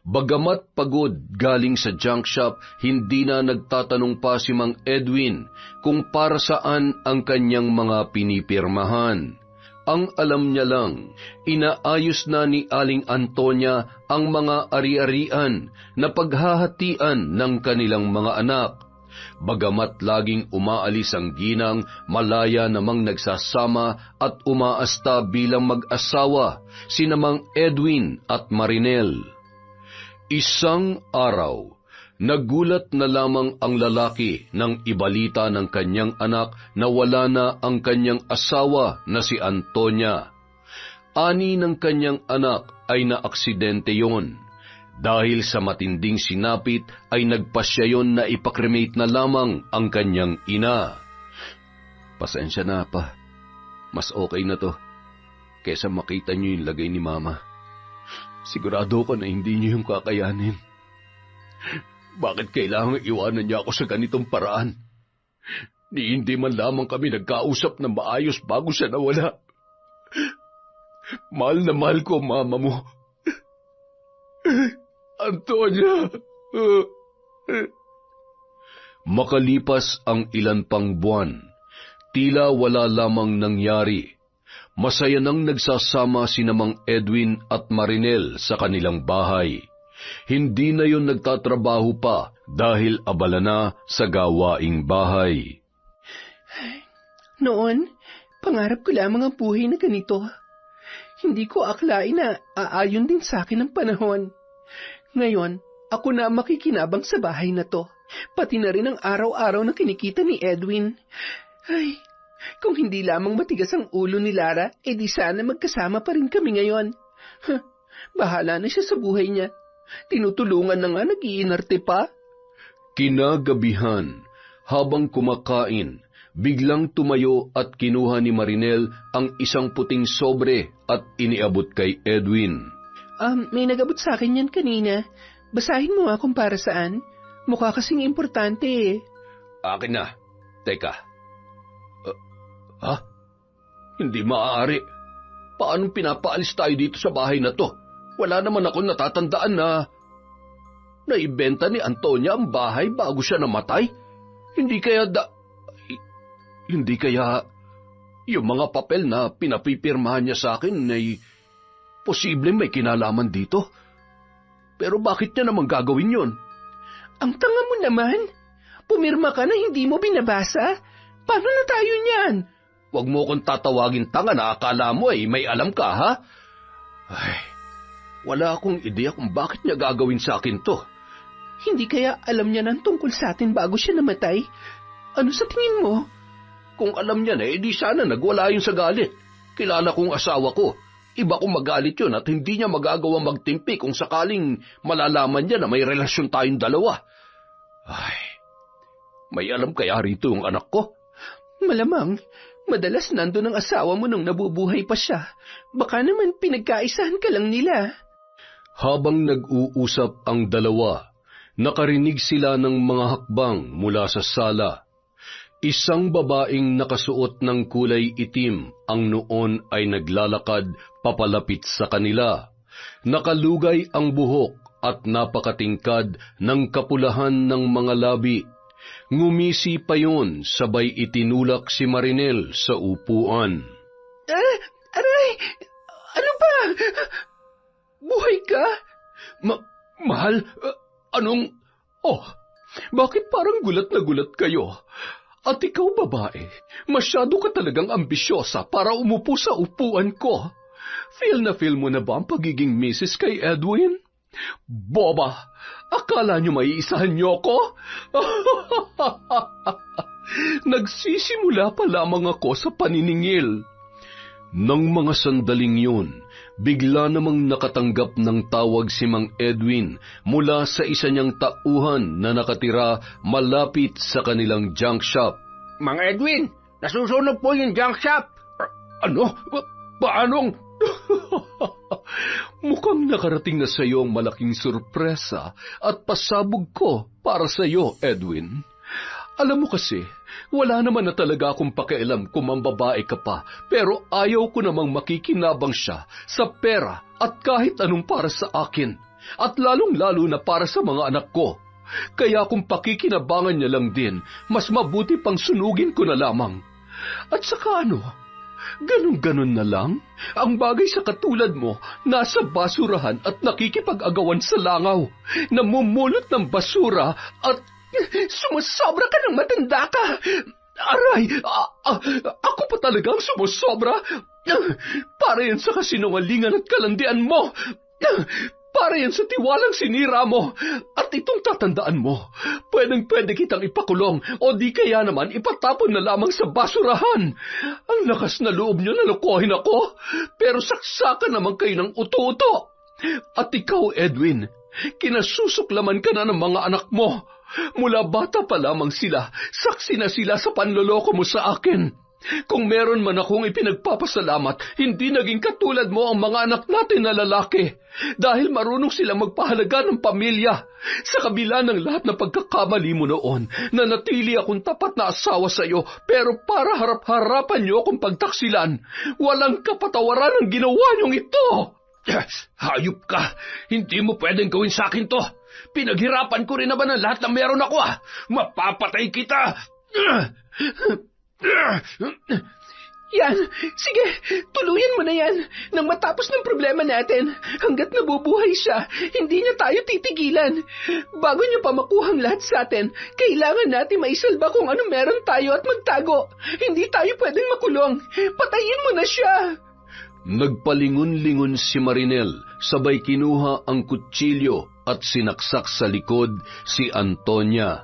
Bagamat pagod galing sa junk shop, hindi na nagtatanong pa si Mang Edwin kung para saan ang kanyang mga pinipirmahan. Ang alam niya lang, inaayos na ni Aling Antonia ang mga ari-arian na paghahatian ng kanilang mga anak. Bagamat laging umaalis ang ginang, malaya namang nagsasama at umaasta bilang mag-asawa sina Mang Edwin at Marinel. Isang araw, nagulat na lamang ang lalaki nang ibalita ng kanyang anak na wala na ang kanyang asawa na si Antonia. Ani ng kanyang anak ay naaksidente yon. Dahil sa matinding sinapit ay nagpasya yon na ipakremate na lamang ang kanyang ina. Pasensya na pa. Mas okay na to. Kesa makita niyo yung lagay ni Mama. Sigurado ko na hindi niyo yung kakayanin. Bakit kailangan iwanan niya ako sa ganitong paraan? Hindi man lamang kami nagkausap na maayos bago siya nawala. Mahal na mahal ko, Mama mo. Antonia! Makalipas ang ilan pang buwan, tila wala lamang nangyari. Masaya nang nagsasama sina Mang Edwin at Marinel sa kanilang bahay. Hindi na yon nagtatrabaho pa dahil abala na sa gawaing bahay. Noon, pangarap ko lamang ang buhay na ganito. Hindi ko akalain na aayon din sa akin ang panahon. Ngayon, ako na makikinabang sa bahay na to. Pati na rin ang araw-araw na kinikita ni Edwin. Ay, kung hindi lamang matigas ang ulo ni Lara, di sana magkasama pa rin kami ngayon. Bahala na siya sa buhay niya. Tinutulungan na nga, nag-iinarte pa. Kinagabihan, habang kumakain, biglang tumayo at kinuha ni Marinel ang isang puting sobre at iniabot kay Edwin. May nagabot sa akin yan kanina. Basahin mo nga kung para saan. Mukha kasing importante eh. Akin na. Teka. Hindi maaari. Paano pinapaalis tayo dito sa bahay na to? Wala naman ako natatandaan na naibenta ni Antonia ang bahay bago siya namatay. Hindi kaya yung mga papel na pinapipirmahan niya sa akin ay posibleng may kinalaman dito. Pero bakit niya naman gagawin yon? Ang tanga mo naman. Pumirma ka na hindi mo binabasa. Paano na tayo niyan? Huwag mo kong tatawagin tanga na akala mo ay may alam ka, ha? Ay, wala akong ideya kung bakit niya gagawin sa akin to. Hindi kaya alam niya ng tungkol sa atin bago siya namatay? Ano sa tingin mo? Kung alam niya na, edi sana nagwala yun sa galit. Kilala kong asawa ko. Iba kung magalit yun at hindi niya magagawang magtimpi kung sakaling malalaman niya na may relasyon tayong dalawa. Ay, may alam kaya rito yung anak ko? Malamang, madalas nandun ang asawa mo nung nabubuhay pa siya. Baka naman pinagkaisahan ka lang nila. Habang nag-uusap ang dalawa, nakarinig sila ng mga hakbang mula sa sala. Isang babaeng nakasuot ng kulay itim ang noon ay naglalakad papalapit sa kanila. Nakalugay ang buhok at napakatingkad ng kapulahan ng mga labi. Ngumisi pa yun, sabay itinulak si Marinel sa upuan. Aray! Ano ba? Buhay ka? Mahal? Anong... bakit parang gulat na gulat kayo? At ikaw, babae, masyado ka talagang ambisyosa para umupo sa upuan ko. Feel mo na ba ang pagiging misis kay Edwin? Boba! Akala niyo maiisahan niyo ako? Nagsisimula pa lamang ako sa paniningil. Nang mga sandaling yun, bigla namang nakatanggap ng tawag si Mang Edwin mula sa isa niyang tauhan na nakatira malapit sa kanilang junk shop. Mang Edwin, nasusunog po yung junk shop. Ano? Paanong? Mukhang nakarating na sa iyo ang malaking sorpresa at pasabog ko para sa iyo, Edwin. Alam mo kasi, wala naman na talaga akong pakialam kung mambabae ka pa, pero ayaw ko namang makikinabang siya sa pera at kahit anong para sa akin, at lalong-lalo na para sa mga anak ko. Kaya kung pakikinabangan niya lang din, mas mabuti pang sunugin ko na lamang. At saka ano, ganun-ganun na lang, ang bagay sa katulad mo, nasa basurahan at nakikipag-agawan sa langaw, namumulot ng basura at sumasobra ka ng matanda ka! Aray! Ako pa talagang sumusobra? Para yan sa kasinungalingan at kalandian mo! Para yan sa tiwalang sinira mo! At itong tatandaan mo, pwedeng-pwede kitang ipakulong o di kaya naman ipatapon na lamang sa basurahan. Ang lakas na loob niyo na lokohin ako, pero saksakan naman kayo ng uto-uto. At ikaw, Edwin, kinasusuklaman ka na ng mga anak mo. Mula bata pa lamang sila, saksi na sila sa panloloko mo sa akin. Kung meron man akong ipinagpapasalamat, hindi naging katulad mo ang mga anak natin na lalaki. Dahil marunong silang magpahalaga ng pamilya. Sa kabila ng lahat ng pagkakamali mo noon, nanatili akong tapat na asawa sa iyo, pero para harap-harapan niyo akong pagtaksilan. Walang kapatawaran ang ginawa niyong ito. Hayop ka! Hindi mo pwedeng gawin sa akin to! Pinaghirapan ko rin naman ang lahat na meron ako Mapapatay kita! Yan! Sige, tuluyan mo na yan. Nang matapos ng problema natin, hanggat nabubuhay siya, hindi niya tayo titigilan. Bago niya pa makuhang lahat sa atin, kailangan natin maisalba kung ano meron tayo at magtago. Hindi tayo pwedeng makulong. Patayin mo na siya! Nagpalingon-lingon si Marinel, sabay kinuha ang kutsilyo at sinaksak sa likod si Antonia.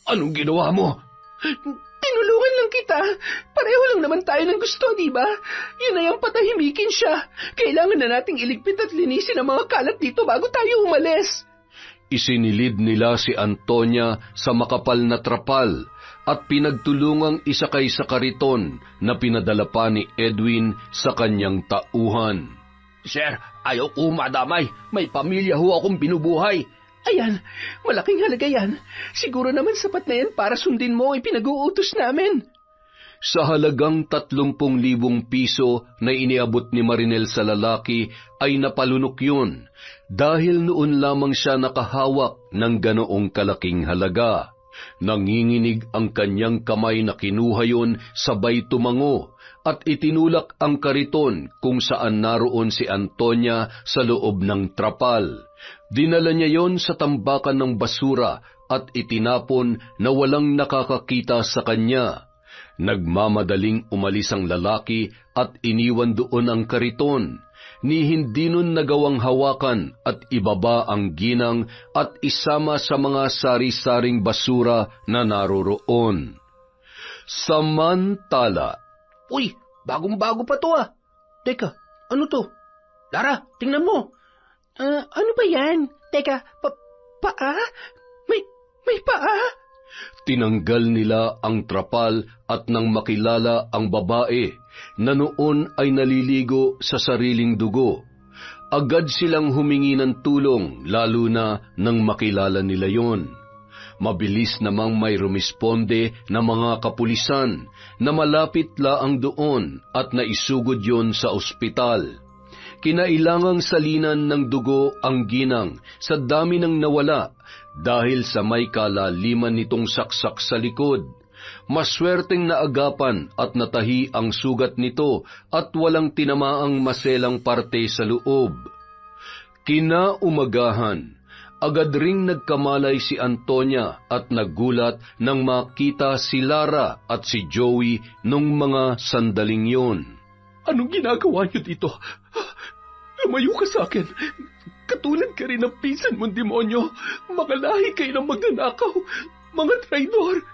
Anong ginawa mo? Tinulungan lang kita. Pareho lang naman tayo ng gusto, di ba? Yun ay ang patahimikin siya. Kailangan na nating iligpit at linisin ang mga kalat dito bago tayo umalis. Isinilid nila si Antonia sa makapal na trapal at pinagtulungang isakay sa kariton na pinadala pa ni Edwin sa kanyang tauhan. Sir, ayaw ko madamay. May pamilya ho akong binubuhay. Ayan, malaking halaga yan. Siguro naman sapat na yan para sundin mo ang pinag-uutos namin. Sa halagang 30,000 piso na iniabot ni Marinel sa lalaki ay napalunok yun dahil noon lamang siya nakahawak ng ganoong kalaking halaga. Nanginginig ang kanyang kamay na kinuha yun sabay tumango at itinulak ang kariton kung saan naroon si Antonia sa loob ng trapal. Dinala niya yon sa tambakan ng basura at itinapon na walang nakakakita sa kanya. Nagmamadaling umalis ang lalaki at iniwan doon ang kariton, ni hindi nun nagawang hawakan at ibaba ang ginang at isama sa mga sari-saring basura na naroroon. Samantala, Uy, bagong-bago pa to ah. Teka, ano to? Lara, tingnan mo. Ano ba yan? Teka, paa? May paa? tinanggal nila ang trapal at nang makilala ang babae na noon ay naliligo sa sariling dugo, agad silang humingi ng tulong lalo na nang makilala nila yon. Mabilis namang may rumisponde na mga kapulisan na malapit laang doon at naisugod yon sa ospital. Kinailangang salinan ng dugo ang ginang sa dami ng nawala dahil sa may kalaliman nitong saksak sa likod. Maswerteng naagapan at natahi ang sugat nito at walang tinamaang maselang parte sa loob. Kinaumagahan, agad ring nagkamalay si Antonia at nagulat nang makita si Lara at si Joey nung mga sandaling yon. Anong ginagawa niyo dito? Lumayo ka sa akin. Katulad ka rin ng pinsan mong demonyo. Mga lahi kayo ng magnanakaw. Mga traidor.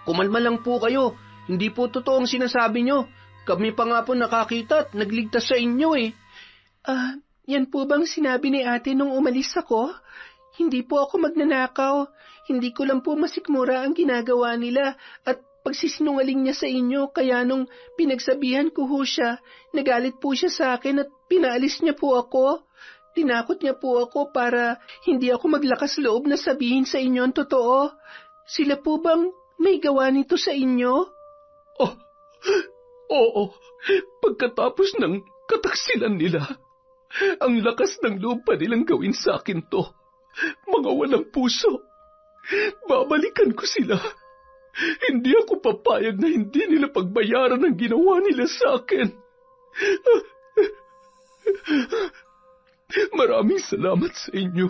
Kumalma lang po kayo. Hindi po totoo ang sinasabi nyo. Kami pa nga po nakakita at nagligtas sa inyo eh. Yan po bang sinabi ni ate nung umalis ako? Hindi po ako magnanakaw. Hindi ko lang po masikmura ang ginagawa nila at pagsisinungaling niya sa inyo, kaya nung pinagsabihan ko ho siya, nagalit po siya sa akin at pinaalis niya po ako. Tinakot niya po ako para hindi ako maglakas loob na sabihin sa inyo ang totoo. Sila po bang may gawa nito sa inyo? Oo. Pagkatapos ng kataksilan nila, ang lakas ng loob pa nilang gawin sa akin to. Mga walang puso. Babalikan ko sila. Hindi ako papayag na hindi nila pagbayaran ang ginawa nila sa akin. Maraming salamat sa inyo.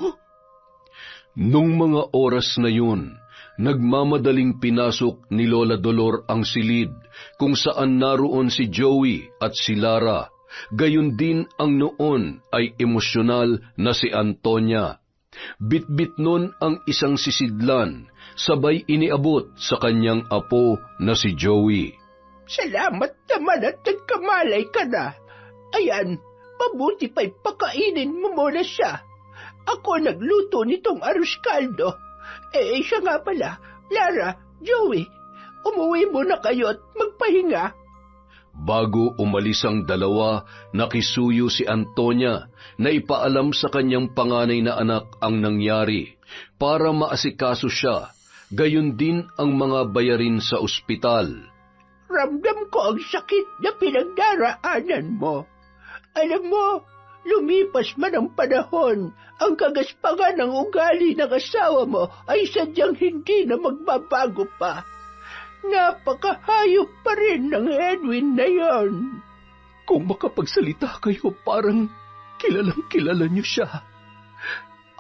Nung mga oras na yun, nagmamadaling pinasok ni Lola Dolor ang silid kung saan naroon si Joey at si Lara. Gayon din ang noon ay emosyonal na si Antonia. Bitbit nun ang isang sisidlan, sabay iniabot sa kanyang apo na si Joey. Salamat naman at nagkamalay ka na. Ayan, mabuti pa'y pakainin mo muna siya. Ako nagluto nitong arroz caldo. Siya nga pala, Lara, Joey, umuwi muna kayo at magpahinga. Bago umalis ang dalawa, nakisuyo si Antonia na ipaalam sa kanyang panganay na anak ang nangyari para maasikaso siya, gayon din ang mga bayarin sa ospital. Ramdam ko ang sakit na pinagdaraanan mo. Alam mo, lumipas man ang panahon, ang kagaspangan ng ugali ng asawa mo ay sadyang hindi na magbabago pa. Napakahayop pa rin ng Edwin na yon. Kung makapagsalita kayo, parang kilalang-kilala niyo siya.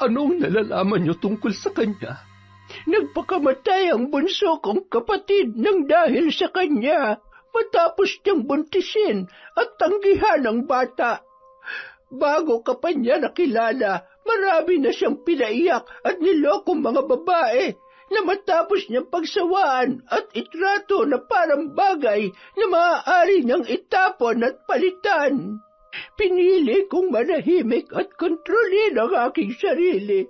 Anong nalalaman niyo tungkol sa kanya? Nagpakamatay ang bunso kong kapatid nang dahil sa kanya, matapos niyang buntisin at tanggihan ang bata. Bago ka pa niya nakilala, marami na siyang pinaiyak at nilokong mga babae na matapos niyang pagsawaan at itrato na parang bagay na maaari niyang itapon at palitan. Pinili kong manahimik at kontrolin ang aking sarili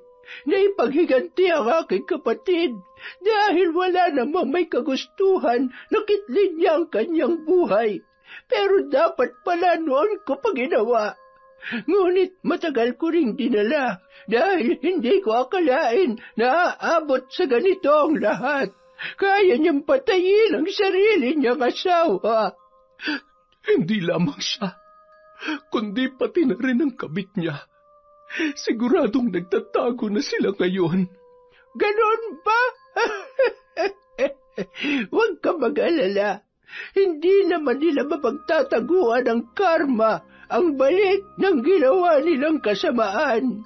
na ipaghiganti ang aking kapatid dahil wala namang may kagustuhan na kitlin niya ang kanyang buhay. Pero dapat pala noon ko pa ginawa. Ngunit matagal ko ring dinala dahil hindi ko akalain na aabot sa ganito ang lahat. Kaya niyang patayin ang sarili niyang asawa. Hindi lamang siya, kundi pati na rin ang kabit niya. Siguradong nagtatago na sila ngayon. Ganon ba? Huwag ka mag-alala. Hindi naman nila mapagtataguan ang karma, ang balik ng ginawa nilang kasamaan.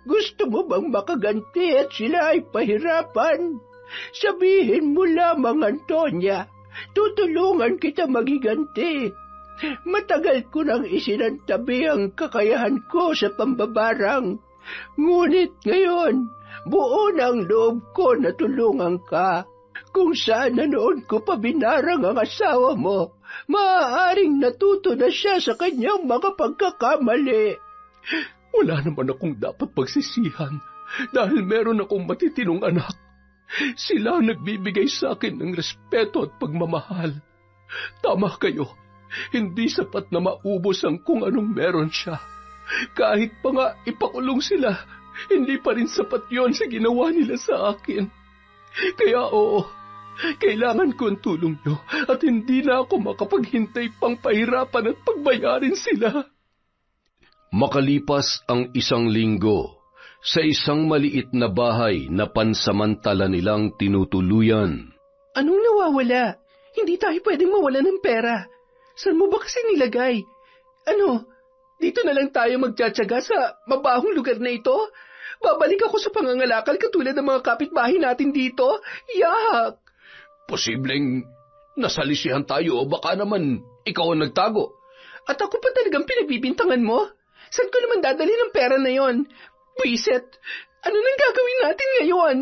Gusto mo bang makaganti at sila ay pahirapan? Sabihin mo lamang, Antonia. Tutulungan kita magiganti. Matagal ko nang isinantabi ang kakayahan ko sa pambabarang. Ngunit ngayon, buo na ang loob ko na tulungan ka. Kung sana noon ko pa binarang ang asawa mo, maaaring natuto na siya sa kanyang mga pagkakamali. Wala naman akong dapat pagsisihan dahil meron akong matitinong anak. Sila ang nagbibigay sa akin ng respeto at pagmamahal. Tama kayo, hindi sapat na maubos ang kung anong meron siya. Kahit pa nga ipakulong sila, hindi pa rin sapat yon sa ginawa nila sa akin. Kaya oo, kailangan ko ang tulong niyo at hindi na ako makapaghintay pang pahirapan at pagbayarin sila. Makalipas ang 1 linggo, sa isang maliit na bahay na pansamantala nilang tinutuluyan. Anong nawawala? Hindi tayo pwedeng mawala ng pera. Saan mo ba kasi nilagay? Ano, dito na lang tayo magtsatsaga sa mabahong lugar na ito? Babalik ako sa pangangalakal katulad ng mga kapitbahay natin dito? Yak! Posibleng nasalisihan tayo o baka naman ikaw ang nagtago. At ako pa talagang pinagbibintangan mo? Saan ko naman dadali ng pera na yon? Buiset, ano nang gagawin natin ngayon?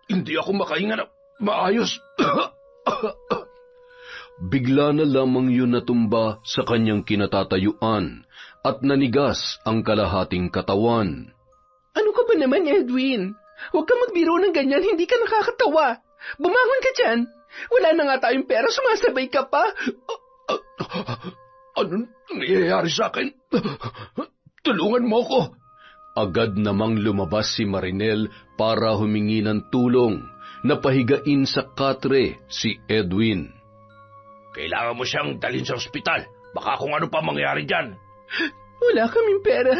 Hindi ako makahinga na maayos. Bigla na lamang yun natumba sa kanyang kinatatayuan at nanigas ang kalahating katawan. Ano ka ba naman, Edwin? Huwag ka magbiro ng ganyan, hindi ka nakakatawa. Bumangon ka dyan. Wala na nga tayong pera, sumasabay ka pa. Anong nangyayari sa akin? Tulungan mo ko. Agad namang lumabas si Marinel para humingi ng tulong. Napahigain sa katre si Edwin. Kailangan mo siyang dalhin sa ospital. Baka kung ano pa mangyari dyan. Wala kaming pera.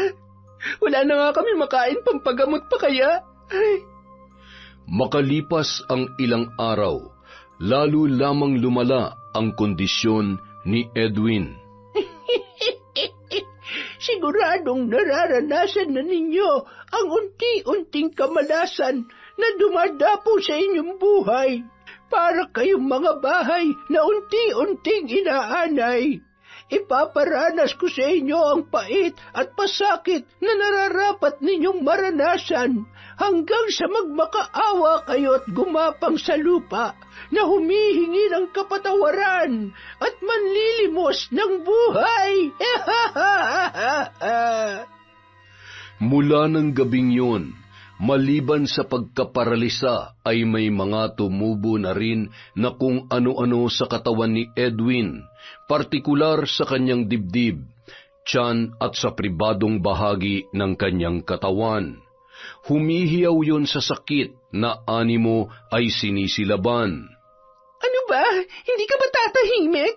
Wala na nga kami makain, pampagamot pa kaya. Ay. Makalipas ang ilang araw, lalo lamang lumala ang kondisyon ni Edwin. Siguradong nararanasan na ninyo ang unti-unting kamalasan na dumadapo sa inyong buhay. Para kayong mga bahay na unti-unting inaanay. Ipaparanas ko sa inyo ang pait at pasakit na nararapat ninyong maranasan hanggang sa magmakaawa kayo at gumapang sa lupa na humihingi ng kapatawaran at manlilimos ng buhay. Mula ng gabing yun, maliban sa pagkaparalisa ay may mga tumubo na rin na kung ano-ano sa katawan ni Edwin, partikular sa kanyang dibdib, tiyan at sa pribadong bahagi ng kanyang katawan. Humihiyaw yun sa sakit na animo ay sinisilaban. Ano ba? Hindi ka ba tatahimik?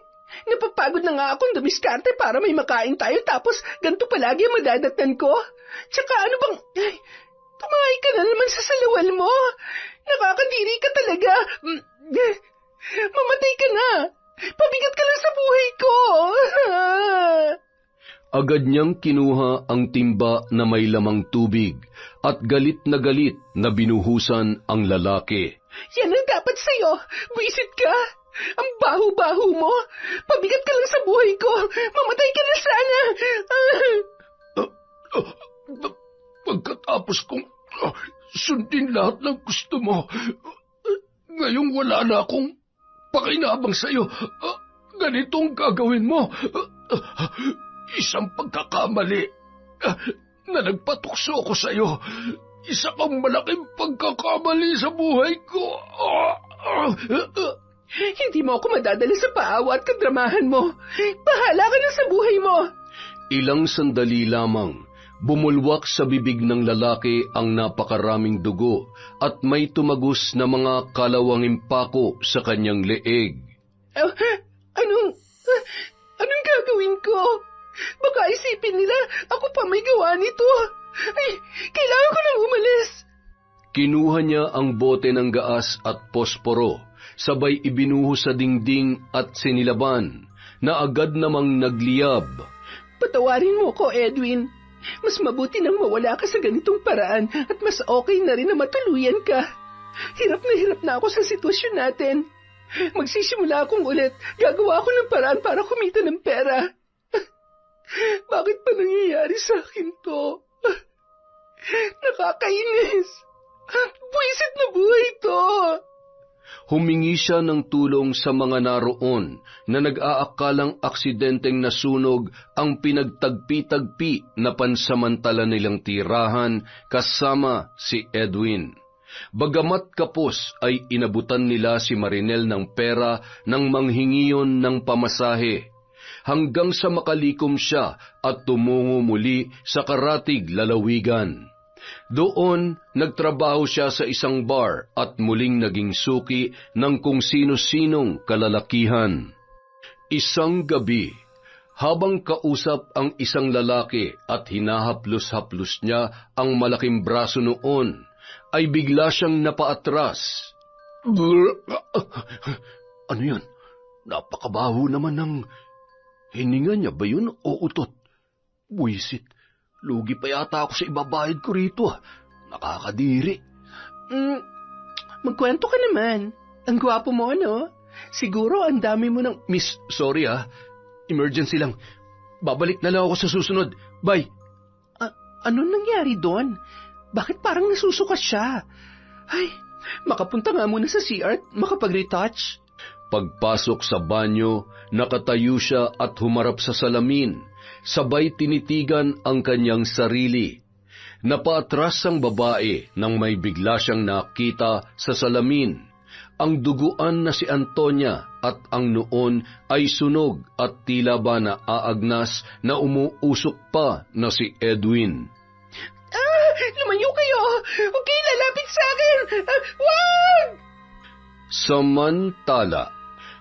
Napapagod na nga akong dumiskarte para may makain tayo tapos ganito palagi ang madadatnan ko. Tsaka ano bang... Ay, tumahay ka na naman sa salawal mo. Nakakadiri ka talaga. Mamatay ka na. Pabigat ka lang sa buhay ko. Agad niyang kinuha ang timba na may lamang tubig at galit na binuhusan ang lalaki. Yan ang dapat sa'yo. Buisit ka. Ang baho-baho mo! Pabigat ka lang sa buhay ko! Mamatay ka na sana! Pagkatapos kong sundin lahat ng gusto mo, ngayong wala na akong pakinabang sa'yo. Ganitong gagawin mo. Isang pagkakamali na nagpatukso ko sa'yo. Isa kang malaking pagkakamali sa buhay ko. Hindi mo ako madadala sa paawa at kadramahan mo. Bahala ka na sa buhay mo. Ilang sandali lamang, bumulwak sa bibig ng lalaki ang napakaraming dugo at may tumagos na mga kalawanging pako sa kanyang leeg. Anong gagawin ko? Baka isipin nila ako pa may gawa nito. Ay, kailangan ko nang umalis. Kinuha niya ang bote ng gaas at posporo, sabay ibinuhos sa dingding at sinilaban, na agad namang nagliyab. Patawarin mo ko, Edwin. Mas mabuti nang mawala ka sa ganitong paraan at mas okay na rin na matuluyan ka. Hirap na ako sa sitwasyon natin. Magsisimula akong ulit. Gagawa ako ng paraan para kumita ng pera. Bakit pa nangyayari sa akin to? Nakakainis. Buwisit na buhay to. Humingi siya ng tulong sa mga naroon na nag-aakalang aksidenteng nasunog ang pinagtagpi-tagpi na pansamantala nilang tirahan kasama si Edwin. Bagamat kapos ay inabutan nila si Marinel ng pera nang manghingiyon ng pamasahe, hanggang sa makalikom siya at tumungo muli sa Karatig, Lalawigan. Doon, nagtrabaho siya sa isang bar at muling naging suki ng kung sino-sinong kalalakihan. Isang gabi, habang kausap ang isang lalaki at hinahaplos-haplos niya ang malaking braso noon, ay bigla siyang napaatras. Ano yan? Napakabaho naman ng hininga niya ba yun o utot? Buwisit. Lugi pa yata ako sa ibabayad ko rito. Nakakadiri. Magkwento ka naman. Ang gwapo mo, no? Siguro ang dami mo ng... Miss, sorry Emergency lang. Babalik na lang ako sa susunod. Bye. Anong nangyari doon? Bakit parang nasusuka siya? Ay, makapunta nga muna sa CR at makapag-retouch. Pagpasok sa banyo, nakatayo siya at humarap sa salamin. Sabay tinitigan ang kanyang sarili. Napaatras ang babae nang may bigla siyang nakita sa salamin. Ang duguan na si Antonia at ang noon ay sunog at tila ba na aagnas na umuusok pa na si Edwin. Lumayo kayo! Huwag kayo lalapit sa akin! Wag! Samantala,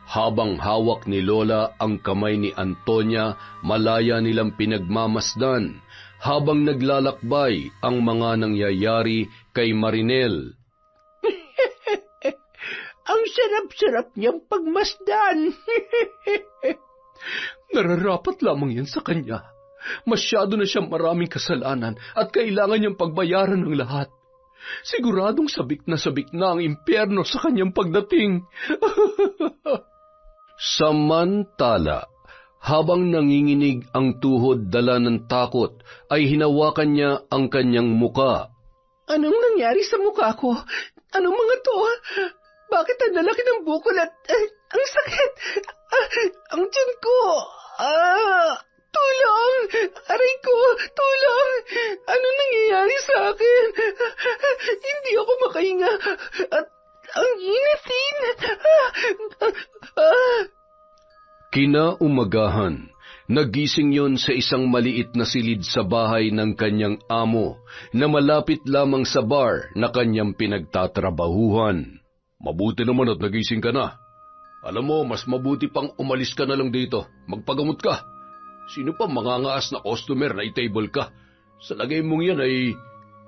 habang hawak ni Lola ang kamay ni Antonia, malaya nilang pinagmamasdan habang naglalakbay ang mga nangyayari kay Marinel. Ang sarap-sarap niyang pagmasdan. Nararapat lamang yan sa kanya. Masyado na siyang maraming kasalanan at kailangan niyang pagbayaran ng lahat. Siguradong sabik na ang impyerno sa kanyang pagdating. Samantala, habang nanginginig ang tuhod dala ng takot, ay hinawakan niya ang kanyang muka. Anong nangyari sa muka ko? Anong mga to? Bakit ang lalaki ng bukol at ang sakit? Ang tiyan ko! Tulong! Aray ko! Tulong! Anong nangyayari sa akin? Hindi ako makahinga at ang initin! Kinaumagahan, nagising yon sa isang maliit na silid sa bahay ng kanyang amo na malapit lamang sa bar na kanyang pinagtatrabahuhan. Mabuti naman at nagising ka na. Alam mo, mas mabuti pang umalis ka na lang dito. Magpagamot ka. Sino pa mangangaas na customer na i-table ka? Sa lagay mong yan ay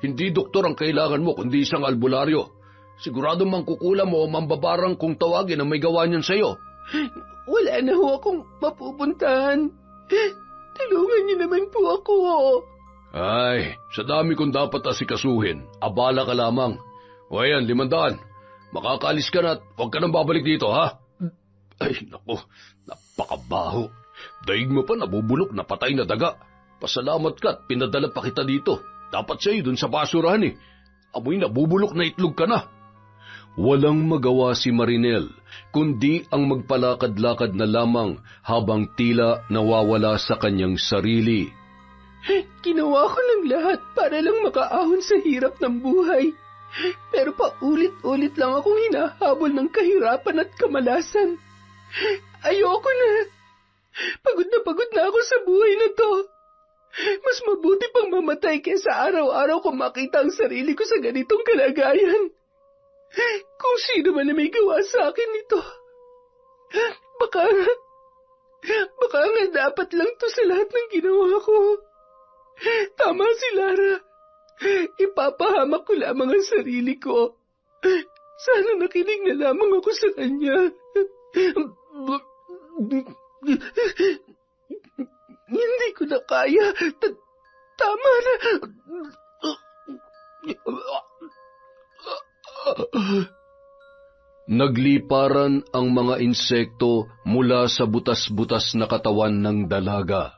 hindi doktor ang kailangan mo kundi isang albularyo. Sigurado mangkukulam mo o mambabarang kung tawagin ang may gawa niyan sa'yo. Wala na ho akong mapupuntahan. Tulungan niyo naman po ako. Ay, sa dami kong dapat asikasuhin, abala ka lamang. O ayan, 500. Makakaalis ka na at huwag ka nang babalik dito, ha? Ay, naku, napakabaho. Daig mo pa nabubulok na patay na daga. Pasalamat ka at pinadala pa kita dito. Dapat sa'yo dun sa basurahan eh. Amoy nabubulok na itlog ka na. Walang magawa si Marinel, kundi ang magpalakad-lakad na lamang habang tila nawawala sa kanyang sarili. Ginawa ko ng lahat para lang makaahon sa hirap ng buhay. Pero paulit-ulit lang akong hinahabol ng kahirapan at kamalasan. Ayoko na. Pagod na ako sa buhay na to. Mas mabuti pang mamatay kaysa araw-araw ko makita ang sarili ko sa ganitong kalagayan. Kung sino man na may gawa sa akin nito, baka nga dapat lang to sa lahat ng ginawa ko. Tama si Lara. Ipapahamak ko lamang ang sarili ko. Sana nakinig na lamang ako sa kanya. Hindi ko na kaya. Tama na. Nagliparan ang mga insekto mula sa butas-butas na katawan ng dalaga.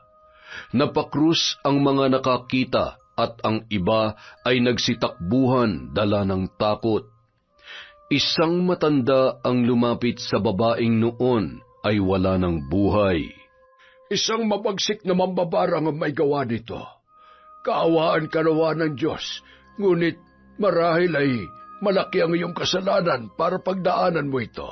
Napakrus ang mga nakakita at ang iba ay nagsitakbuhan dala ng takot. Isang matanda ang lumapit sa babaeng noon ay wala ng buhay. Isang mabagsik na mambabarang ang may gawa nito. Kaawaan ka nawa ng Diyos, ngunit marahil ay malaki ang iyong kasalanan para pagdaanan mo ito.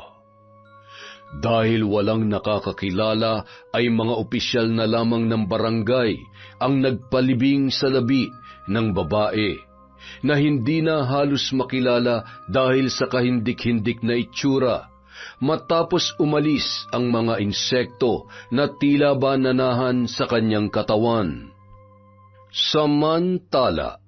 Dahil walang nakakakilala ay mga opisyal na lamang ng barangay ang nagpalibing sa labi ng babae na hindi na halos makilala dahil sa kahindik-hindik na itsura matapos umalis ang mga insekto na tila ba nanahan sa kanyang katawan. Samantala,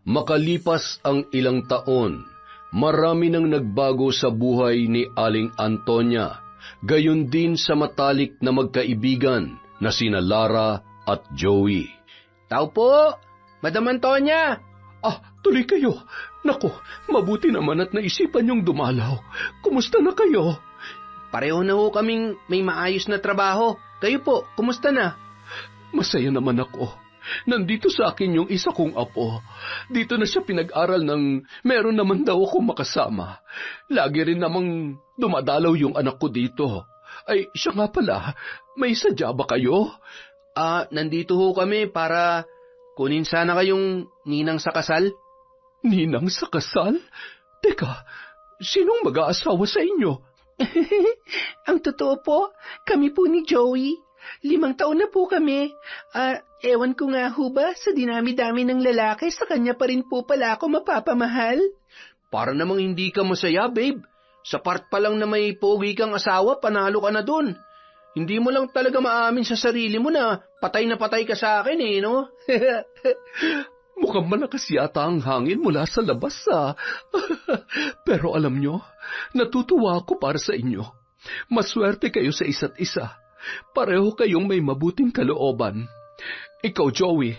makalipas ang ilang taon, marami nang nagbago sa buhay ni Aling Antonia, gayon din sa matalik na magkaibigan na sina Lara at Joey. Tao po, Madam Antonia! Tuloy kayo. Naku, mabuti naman at naisipan niyong dumalaw. Kumusta na kayo? Pareho na ho kaming may maayos na trabaho. Kayo po, kumusta na? Masaya naman ako. Nandito sa akin yung isa kong apo. Dito na siya pinag-aral ng meron naman daw akong makasama. Lagi rin namang dumadalaw yung anak ko dito. Ay, siya nga pala, may sadya ba kayo? Nandito ho kami para kunin sana kayong ninang sa kasal. Ninang sa kasal? Teka, sinong mag-aasawa sa inyo? Ang totoo po, kami po ni Joey. 5 taon na po kami. Ewan ko nga ho ba, sa dinami-dami ng lalaki, sa kanya pa rin po pala ako mapapamahal. Para namang hindi ka masaya, babe. Sa part pa lang na may pogi kang asawa, panalo ka na dun. Hindi mo lang talaga maamin sa sarili mo na patay ka sa akin eh, no? Mukhang malakas yata ang hangin mula sa labas, Pero alam nyo, natutuwa ako para sa inyo. Maswerte kayo sa isa't isa. Pareho kayong may mabuting kalooban. Ikaw, Joey,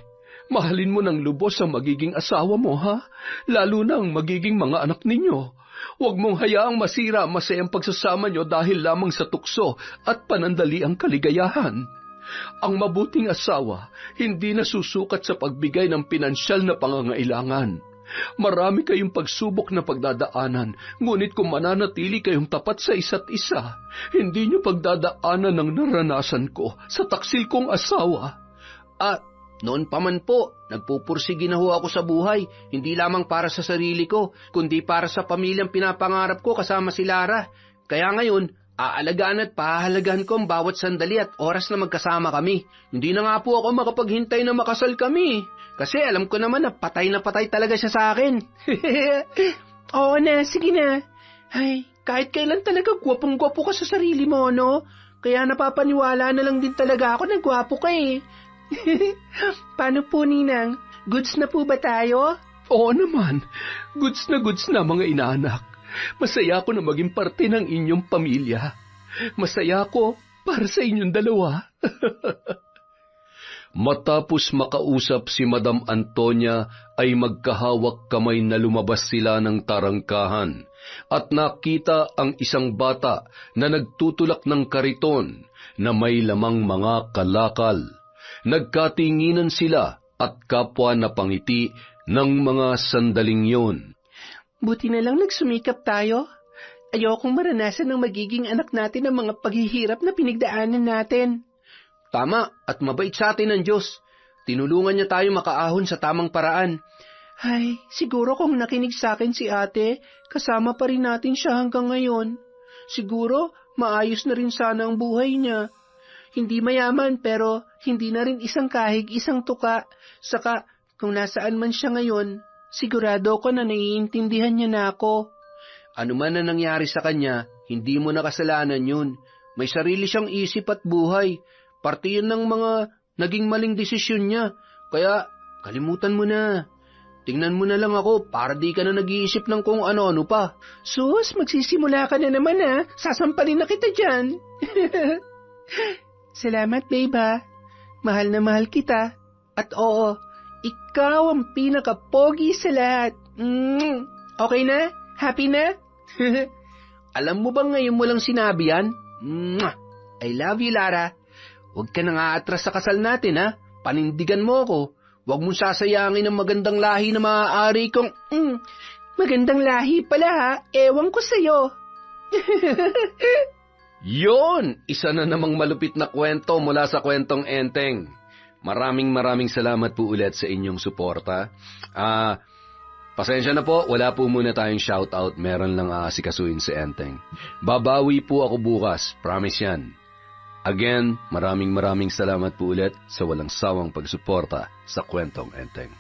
mahalin mo ng lubos ang magiging asawa mo, ha? Lalo na ang magiging mga anak ninyo. Huwag mong hayaang masira ang masayang pagsasama nyo dahil lamang sa tukso at panandali ang kaligayahan. Ang mabuting asawa hindi nasusukat sa pagbigay ng pinansyal na pangangailangan. Marami kayong pagsubok na pagdadaanan, ngunit kung mananatili kayong tapat sa isa't isa, hindi nyo pagdadaanan ng naranasan ko sa taksil kong asawa. Noon pa man po, nagpupursige na ho ako sa buhay, hindi lamang para sa sarili ko, kundi para sa pamilyang pinapangarap ko kasama si Lara. Kaya ngayon, aalagaan at pahahalagahan ko ang bawat sandali at oras na magkasama kami. Hindi na nga po ako makapaghintay na makasal kami. Kasi alam ko naman na patay talaga siya sa akin. Oo na, sige na. Ay, kahit kailan talaga gwapong-gwapo ka sa sarili mo, no? Kaya napapaniwala na lang din talaga ako na gwapo ka eh. Paano po, Ninang? Goods na po ba tayo? Oo naman. Goods na mga inaanak. Masaya ako na maging parte ng inyong pamilya. Masaya ako para sa inyong dalawa. Matapos makausap si Madam Antonia ay magkahawak kamay na lumabas sila ng tarangkahan at nakita ang isang bata na nagtutulak ng kariton na may lamang mga kalakal. Nagkatinginan sila at kapwa napangiti ng mga sandaling yun. Buti na lang nagsumikap tayo. Ayokong maranasan ng magiging anak natin ang mga paghihirap na pinagdaanan natin. Tama, at mabait sa atin ang Diyos. Tinulungan niya tayo makaahon sa tamang paraan. Ay, siguro kung nakinig sa akin si ate, kasama pa rin natin siya hanggang ngayon. Siguro, maayos na rin sana ang buhay niya. Hindi mayaman pero hindi na rin isang kahig, isang tuka. Saka, kung nasaan man siya ngayon, sigurado ko na naiintindihan niya na ako. Ano man na nangyari sa kanya, hindi mo na kasalanan yun. May sarili siyang isip at buhay. Parte yun ng mga naging maling desisyon niya. Kaya, kalimutan mo na. Tingnan mo na lang ako para di ka na nag-iisip ng kung ano-ano pa. Sus, magsisimula ka na naman ha. Sasampalin na kita dyan. Salamat, babe ha. Mahal na mahal kita. At oo, ikaw ang pinaka-pogi sa lahat. Okay na? Happy na? Alam mo bang ngayon mo lang sinabi yan? I love you, Lara. Huwag ka nang aatras sa kasal natin, ha? Panindigan mo ako. Huwag mong sasayangin ang magandang lahi na maaari kong... Magandang lahi pala, ha? Ewan ko sa'yo. Yon! Isa na namang malupit na kwento mula sa Kwentong Enteng. Maraming salamat po ulit sa inyong suporta. Pasensya na po, wala po muna tayong shoutout. Meron lang asikasuin si Enteng. Babawi po ako bukas, promise yan. Again, maraming salamat po ulit sa walang sawang pagsuporta sa Kwentong Enteng.